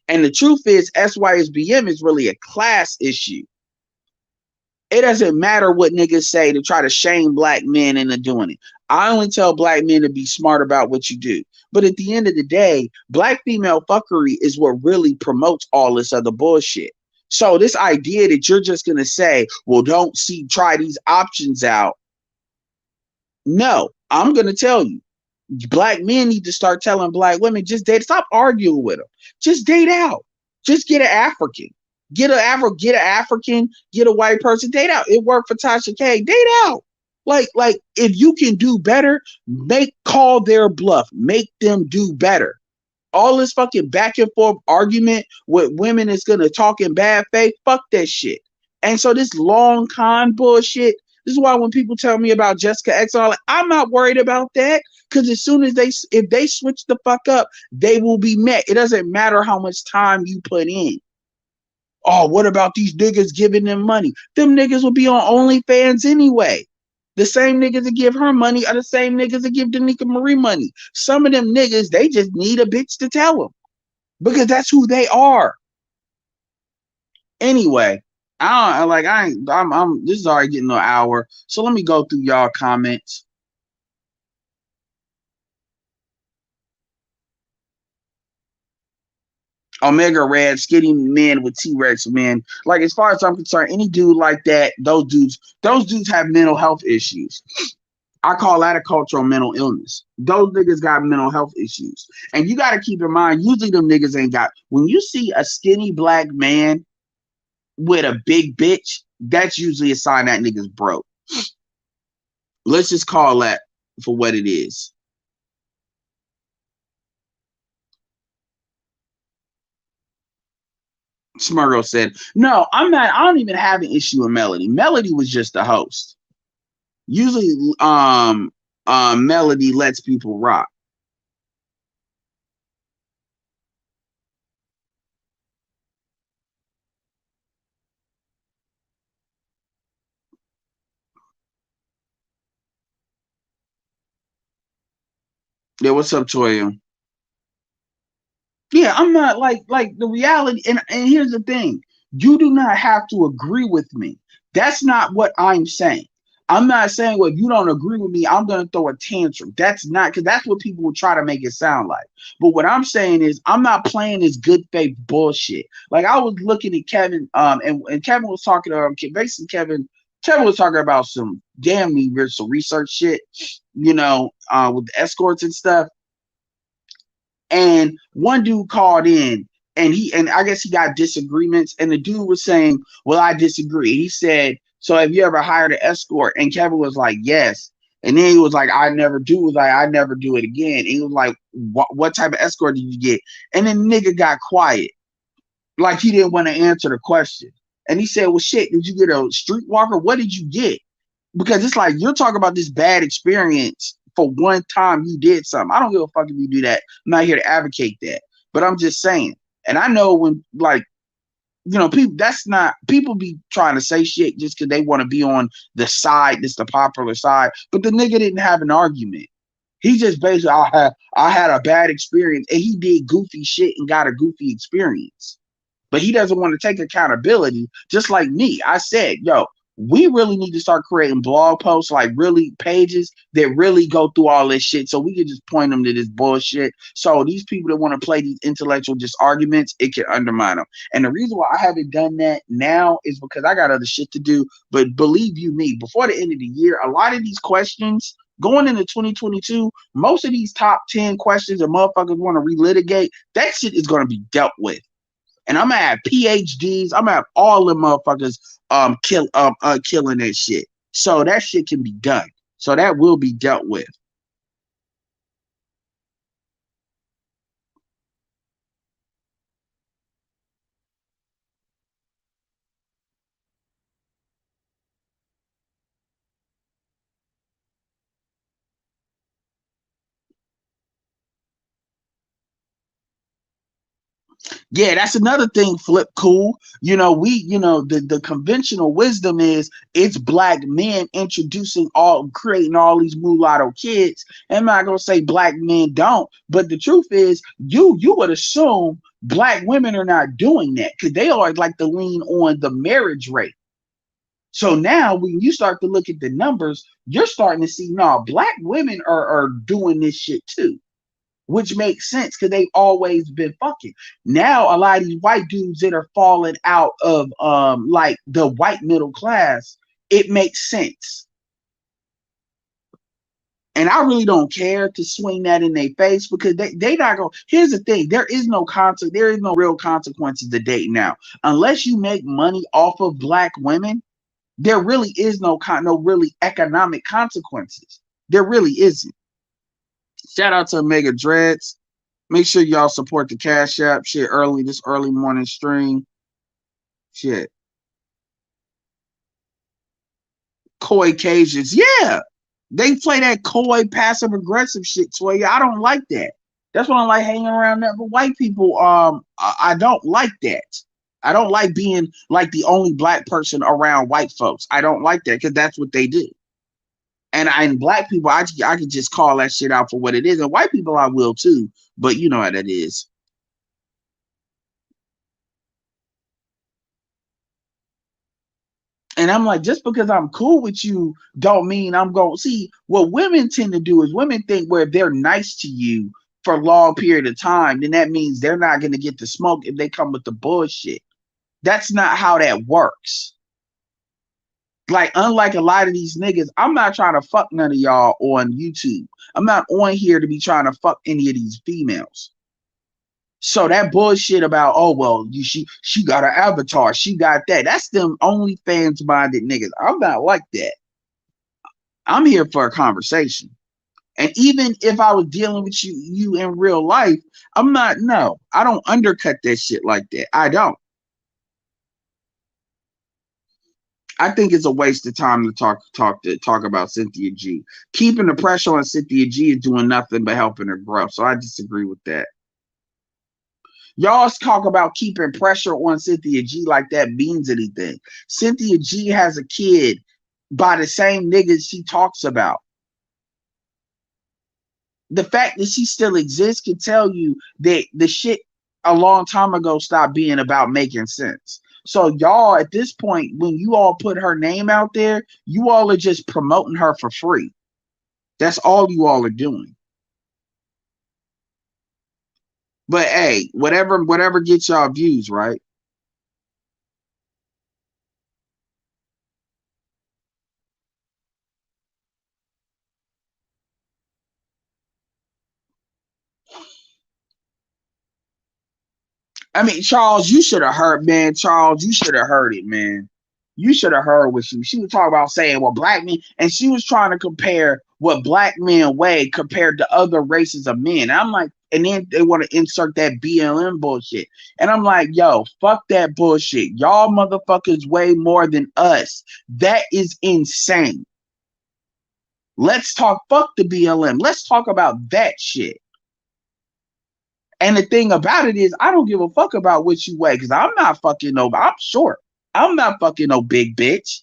And the truth is, SYSBM is really a class issue. It doesn't matter what niggas say to try to shame black men into doing it. I only tell black men to be smart about what you do. But at the end of the day, black female fuckery is what really promotes all this other bullshit. So this idea that you're just going to say, well, try these options out. No, I'm going to tell you. Black men need to start telling black women, just date. Stop arguing with them. Just date out. Just get an African. Get an African, get a white person, date out. It worked for Tasha K. Date out. Like if you can do better, call their bluff. Make them do better. All this fucking back and forth argument with women is gonna talk in bad faith. Fuck that shit. And so this long con bullshit. This is why when people tell me about Jessica X, I'm not worried about that Because as soon as if they switch the fuck up, they will be met. It doesn't matter how much time you put in. Oh, what about these niggas giving them money? Them niggas will be on OnlyFans anyway. The same niggas that give her money are the same niggas that give Danica Marie money. Some of them niggas, they just need a bitch to tell them because that's who they are. Anyway, I don't like I ain't I'm this is already getting an hour. So let me go through y'all comments. Omega Red, skinny men with T-Rex men. Like as far as I'm concerned, any dude like that, those dudes have mental health issues. I call that a cultural mental illness. Those niggas got mental health issues. And you gotta keep in mind, usually them niggas ain't got when you see a skinny black man with a big bitch, that's usually a sign that nigga's broke. Let's just call that for what it is. Smurgo said, no, I'm not. I don't even have an issue with Melody. Melody was just the host. Usually, Melody lets people rock. Yeah, what's up, Toya? Yeah, I'm not like the reality, and here's the thing: you do not have to agree with me. That's not what I'm saying. I'm not saying, well, if you don't agree with me, I'm gonna throw a tantrum. That's not because that's what people will try to make it sound like. But what I'm saying is, I'm not playing this good faith bullshit. Like I was looking at Kevin, and Kevin was talking to basically Kevin was talking about some damn near some research shit, with the escorts and stuff. And one dude called in and I guess he got disagreements. And the dude was saying, well, I disagree. He said, so have you ever hired an escort? And Kevin was like, yes. And then he was like, I never do. He was like, I never do it again. And he was like, what type of escort did you get? And then the nigga got quiet. Like he didn't want to answer the question. And he said, well, shit, did you get a streetwalker? What did you get? Because it's like you're talking about this bad experience for one time you did something. I don't give a fuck if you do that. I'm not here to advocate that, but I'm just saying. And I know when people that's not people be trying to say shit just because they want to be on the side that's the popular side. But the nigga didn't have an argument. He just basically I had a bad experience and he did goofy shit and got a goofy experience. But he doesn't want to take accountability, just like me. I said, yo, we really need to start creating blog posts, like really pages that really go through all this shit so we can just point them to this bullshit. So these people that want to play these intellectual just arguments, it can undermine them. And the reason why I haven't done that now is because I got other shit to do. But believe you me, before the end of the year, a lot of these questions going into 2022, most of these top 10 questions that motherfuckers want to relitigate, that shit is going to be dealt with. And I'm gonna have PhDs. I'm gonna have all the motherfuckers killing that shit. So that shit can be done. So that will be dealt with. Yeah, that's another thing, Flip Cool. The conventional wisdom is it's black men creating all these mulatto kids. And I'm not gonna say black men don't, but the truth is you would assume black women are not doing that because they always like to lean on the marriage rate. So now when you start to look at the numbers, you're starting to see no, black women are doing this shit too, which makes sense because they've always been fucking. Now a lot of these white dudes that are falling out of like the white middle class, it makes sense. And I really don't care to swing that in their face because they not going. Here's the thing: there is no real consequences to dating now, unless you make money off of black women. There really is no really economic consequences. There really isn't. Shout out to Omega Dreads. Make sure y'all support the Cash App shit this early morning stream. Shit. Koi Cajuns. Yeah. They play that coy, passive aggressive shit, Toya. I don't like that. That's why I like hanging around that. But white people, I don't like that. I don't like being like the only black person around white folks. I don't like that because that's what they do. And black people, I can just call that shit out for what it is. And white people, I will too. But you know how that is. And I'm like, just because I'm cool with you, don't mean I'm going to see what women tend to do is women think where they're nice to you for a long period of time, then that means they're not going to get the smoke if they come with the bullshit. That's not how that works. Like, unlike a lot of these niggas, I'm not trying to fuck none of y'all on YouTube. I'm not on here to be trying to fuck any of these females. So that bullshit about, oh well, she got an avatar, she got that. That's them OnlyFans minded niggas. I'm not like that. I'm here for a conversation. And even if I was dealing with you in real life, I'm not, no, I don't undercut that shit like that. I don't. I think it's a waste of time to talk about Cynthia G. Keeping the pressure on Cynthia G is doing nothing but helping her grow. So I disagree with that. Y'all talk about keeping pressure on Cynthia G like that means anything. Cynthia G has a kid by the same niggas she talks about. The fact that she still exists can tell you that the shit a long time ago stopped being about making sense. So y'all at this point, when you all put her name out there, you all are just promoting her for free. That's all you all are doing. But hey, whatever gets y'all views, right? I mean, Charles, you should have heard, man. Charles, you should have heard it, man. You should have heard what she was talking about saying, well, black men, and she was trying to compare what black men weigh compared to other races of men. I'm like, and then they want to insert that BLM bullshit. And I'm like, yo, fuck that bullshit. Y'all motherfuckers weigh more than us. That is insane. Let's talk, fuck the BLM. Let's talk about that shit. And the thing about it is, I don't give a fuck about what you weigh because I'm not fucking no. I'm short. I'm not fucking no big bitch.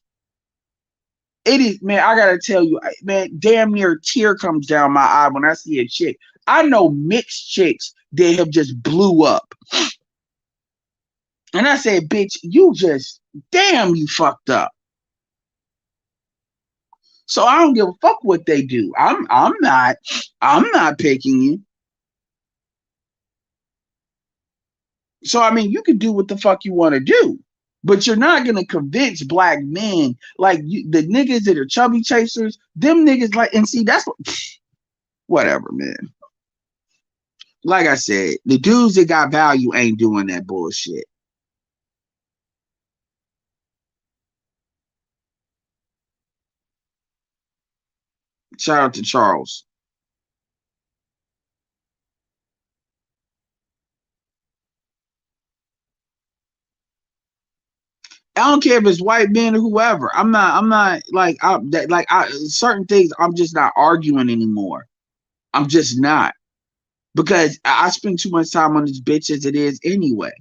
It is, man. I gotta tell you, man. Damn near a tear comes down my eye when I see a chick. I know mixed chicks that have just blew up, and I said, "Bitch, you just damn, you fucked up." So I don't give a fuck what they do. I'm not picking you. So I mean, you can do what the fuck you want to do, but you're not gonna convince black men like the niggas that are chubby chasers. Them niggas like, and see that's what, whatever, man. Like I said, the dudes that got value ain't doing that bullshit. Shout out to Charles. I don't care if it's white men or whoever. I'm not like certain things. I'm just not arguing anymore. I'm just not because I spend too much time on this bitch as it is anyway.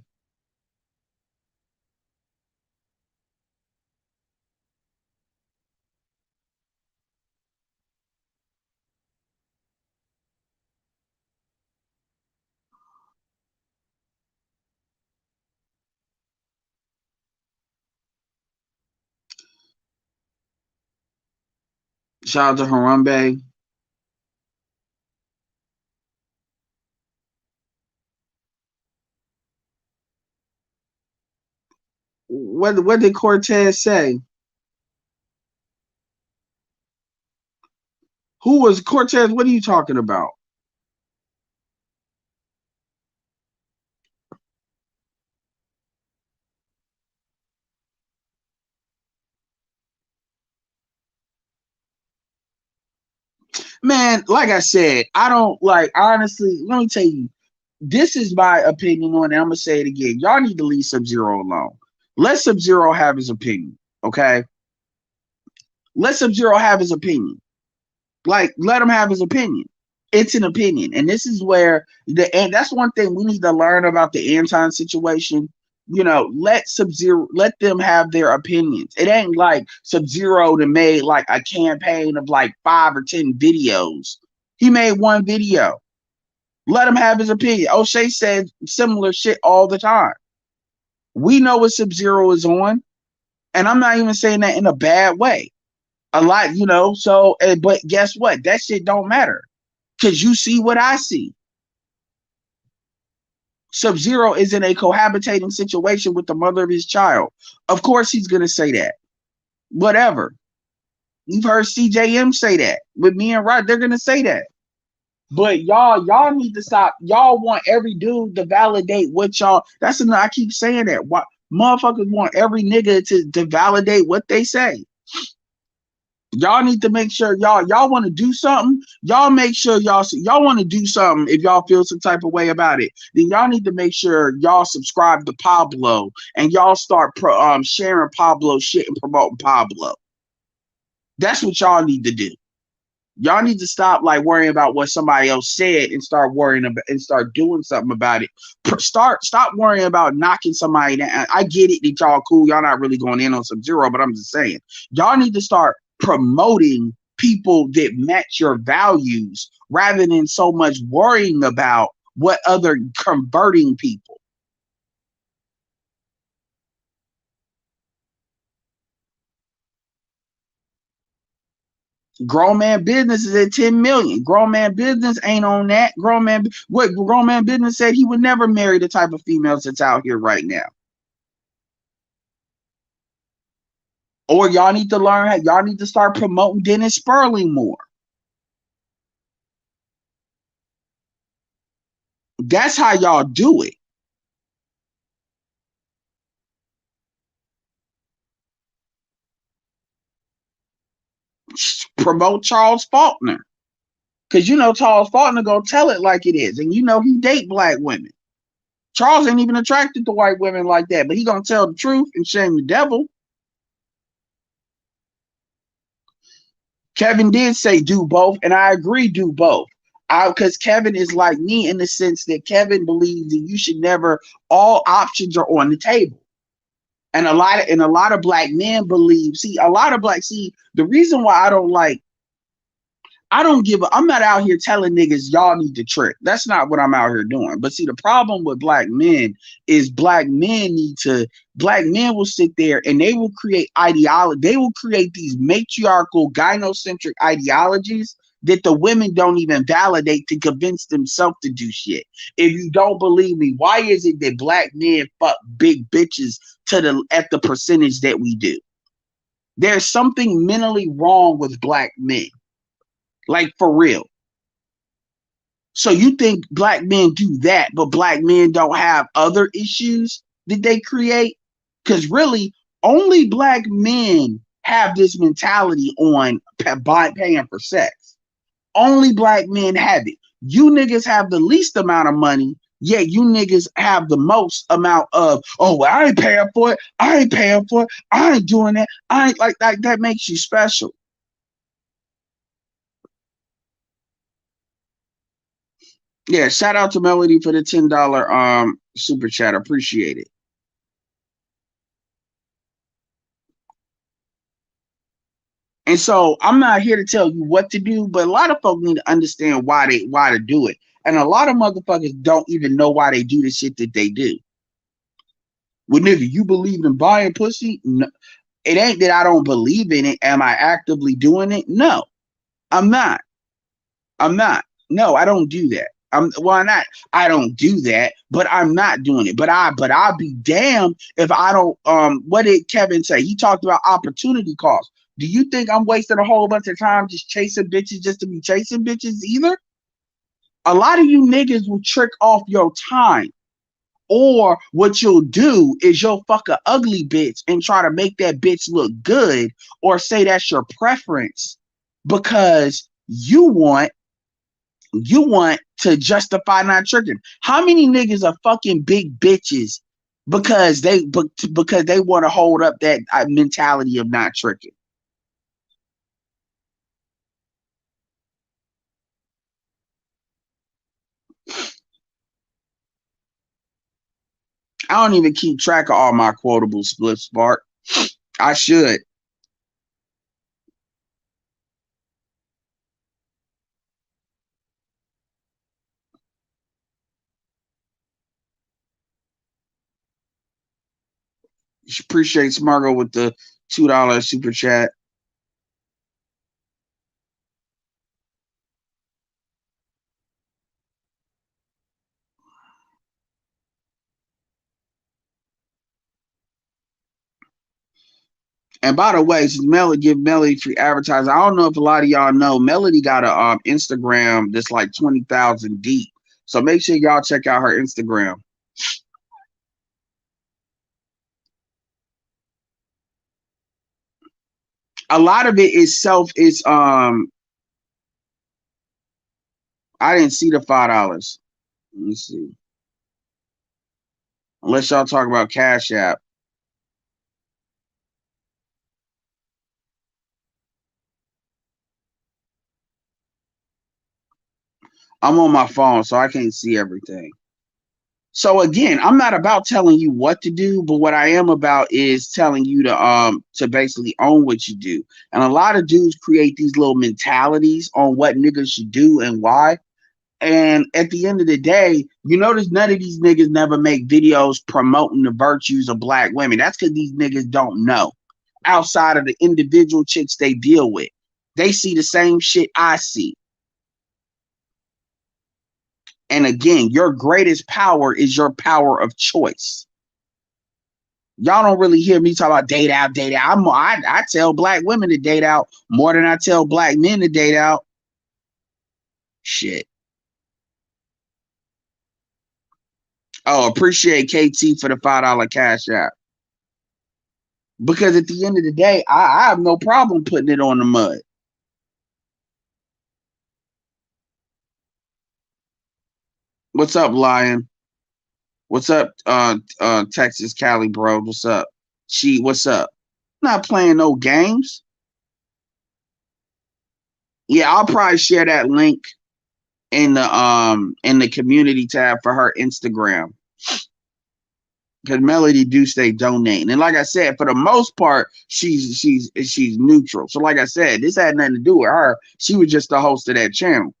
Shout out to Harambe. What did Cortez say? Who was Cortez? What are you talking about? Man, like I said, I don't like honestly, let me tell you, this is my opinion on it. I'm gonna say it again. Y'all need to leave Sub-Zero alone. Let Sub-Zero have his opinion. Okay. Let Sub-Zero have his opinion. Like, let him have his opinion. It's an opinion. And this is where and that's one thing we need to learn about the Anton situation. You know, let Sub-Zero, let them have their opinions. It ain't like Sub-Zero that made like a campaign of like 5 or 10 videos. He made one video. Let him have his opinion. O'Shea said similar shit all the time. We know what Sub-Zero is on, and I'm not even saying that in a bad way. A lot, you know, so but guess what? That shit don't matter. Cause you see what I see. Sub-Zero is in a cohabitating situation with the mother of his child. Of course he's gonna say that. Whatever. You've heard CJM say that. With me and Rod, they're gonna say that. But y'all need to stop. Y'all want every dude to validate what y'all. That's enough. I keep saying that. What motherfuckers want every nigga to validate what they say. Y'all need to make sure y'all want to do something. Y'all make sure y'all want to do something. If y'all feel some type of way about it, then y'all need to make sure y'all subscribe to Pablo and y'all start sharing Pablo shit and promoting Pablo. That's what y'all need to do. Y'all need to stop like worrying about what somebody else said and start worrying about and start doing something about it. Stop worrying about knocking somebody down. I get it that y'all cool. Y'all not really going in on Sub-Zero, but I'm just saying y'all need to start promoting people that match your values rather than so much worrying about what other converting people. Grown man business is at 10 million. Grown man business ain't on that. Grown man business said he would never marry the type of females that's out here right now. Or y'all need to learn how y'all need to start promoting Dennis Sperling more. That's how y'all do it. Promote Charles Faulkner. Cause you know Charles Faulkner gonna tell it like it is. And you know he date black women. Charles ain't even attracted to white women like that, but he gonna tell the truth and shame the devil. Kevin did say do both, and I agree, do both. Because Kevin is like me in the sense that Kevin believes that you should never. All options are on the table, and a lot of black men believe. See, a lot of black see the reason why I don't give a, I'm not out here telling niggas y'all need to trick. That's not what I'm out here doing. But see, the problem with black men is black men will sit there and they will create ideology. They will create these matriarchal gynocentric ideologies that the women don't even validate to convince themselves to do shit. If you don't believe me, why is it that black men fuck big bitches at the percentage that we do? There's something mentally wrong with black men. Like for real. So you think black men do that, but black men don't have other issues that they create? Because really, only black men have this mentality on paying for sex. Only black men have it. You niggas have the least amount of money, yet you niggas have the most amount of, oh, well, I ain't paying for it. I ain't paying for it. I ain't doing that. I ain't like that. That makes you special. Yeah, shout out to Melody for the $10 super chat. Appreciate it. And so I'm not here to tell you what to do, but a lot of folks need to understand why to do it. And a lot of motherfuckers don't even know why they do the shit that they do. Well, nigga, you believe in buying pussy? No, it ain't that I don't believe in it. Am I actively doing it? No, I'm not. I'm not. No, I don't do that. Why not? I don't do that, but I'm not doing it. I'll be damned if I don't. What did Kevin say? He talked about opportunity cost. Do you think I'm wasting a whole bunch of time just chasing bitches just to be chasing bitches either? A lot of you niggas will trick off your time. Or what you'll do is you'll fuck a ugly bitch and try to make that bitch look good or say that's your preference because you want to justify not tricking. How many niggas are fucking big bitches because they want to hold up that mentality of not tricking? I don't even keep track of all my quotable spliffs, Spark. I should. Appreciate Smargo with the $2 super chat. And by the way, since Melody give Melody free advertising, I don't know if a lot of y'all know Melody got a Instagram that's like 20,000 deep. So make sure y'all check out her Instagram. A lot of it is I didn't see the $5. Let me see. Unless y'all talk about Cash App. I'm on my phone, so I can't see everything. So again, I'm not about telling you what to do, but what I am about is telling you to basically own what you do. And a lot of dudes create these little mentalities on what niggas should do and why. And at the end of the day, you notice none of these niggas never make videos promoting the virtues of black women. That's because these niggas don't know outside of the individual chicks they deal with. They see the same shit I see. And again, your greatest power is your power of choice. Y'all don't really hear me talk about date out, date out. I tell black women to date out more than I tell black men to date out. Shit. Oh, appreciate KT for the $5 cash app. Because at the end of the day, I have no problem putting it on the mud. What's up, Lion? What's up, Texas Cali, bro? What's up? What's up? Not playing no games. Yeah, I'll probably share that link in the community tab for her Instagram. Because Melody do stay donating. And like I said, for the most part, she's neutral. So like I said, this had nothing to do with her. She was just the host of that channel.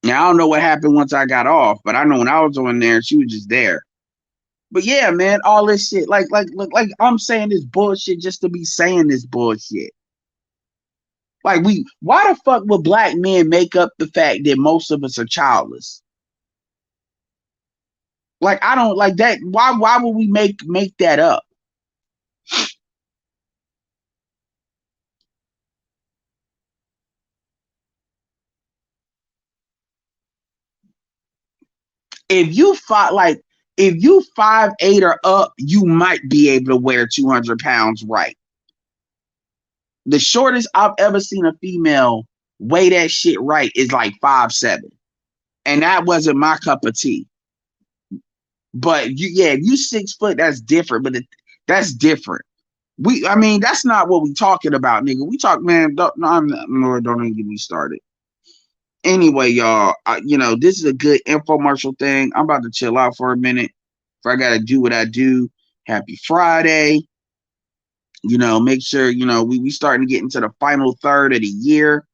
Now I don't know what happened once I got off, but I know when I was on there, she was just there. But yeah, man, all this shit, like I'm saying this bullshit just to be saying this bullshit. Like why the fuck would black men make up the fact that most of us are childless? Like I don't like that. Why would we make that up? If you fight like if you 5'8" or up, you might be able to wear 200 pounds right. The shortest I've ever seen a female weigh that shit right is like 5'7". And that wasn't my cup of tea. But if you 6 foot, that's different. That's different. I mean, that's not what we talking about, nigga. We talk, man. Don't even get me started. Anyway, y'all, this is a good infomercial thing. I'm about to chill out for a minute. If I gotta do what I do, happy Friday. Make sure we starting to get into the final third of the year.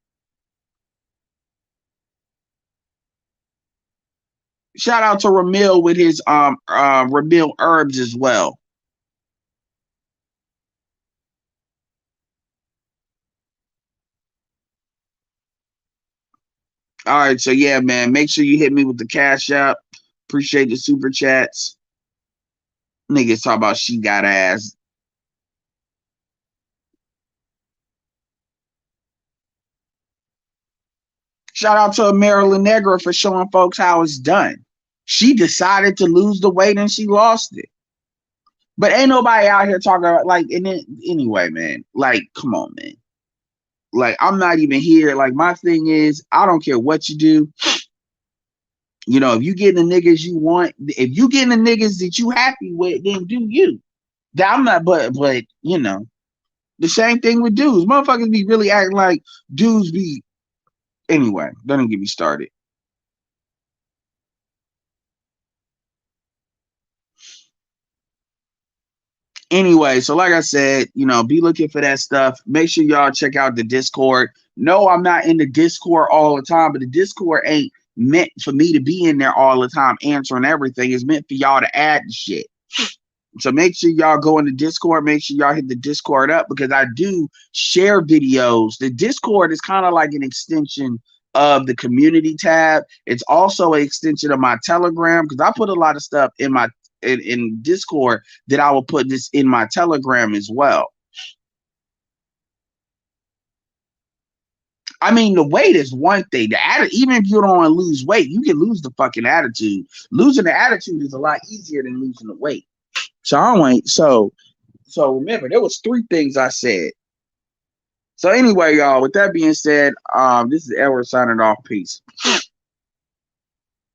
Shout out to Ramil with his Ramil herbs as well. All right, so yeah, man, make sure you hit me with the cash app. Appreciate the super chats. Niggas talk about she got ass. Shout out to Marilyn Negra for showing folks how it's done. She decided to lose the weight and she lost it. But ain't nobody out here talking about and then anyway, man. Like, come on, man. Like, I'm not even here. Like, my thing is, I don't care what you do. If you getting the niggas you want, if you getting the niggas that you happy with, then do you. I'm not, but the same thing with dudes. Motherfuckers be really acting like dudes be. Anyway, don't get me started. Anyway, so like I said, be looking for that stuff. Make sure y'all check out the Discord. No, I'm not in the Discord all the time, but the Discord ain't meant for me to be in there all the time answering everything. It's meant for y'all to add the shit. So make sure y'all go in the Discord. Make sure y'all hit the Discord up because I do share videos. The Discord is kind of like an extension of the community tab. It's also an extension of my Telegram because I put a lot of stuff in Discord that I will put this in my Telegram as well. I mean, the weight is one thing. Even if you don't want to lose weight, you can lose the fucking attitude. Losing the attitude is a lot easier than losing the weight. So I wait. So remember, there was 3 things I said. So anyway, y'all, with that being said, this is Edward signing off. Peace.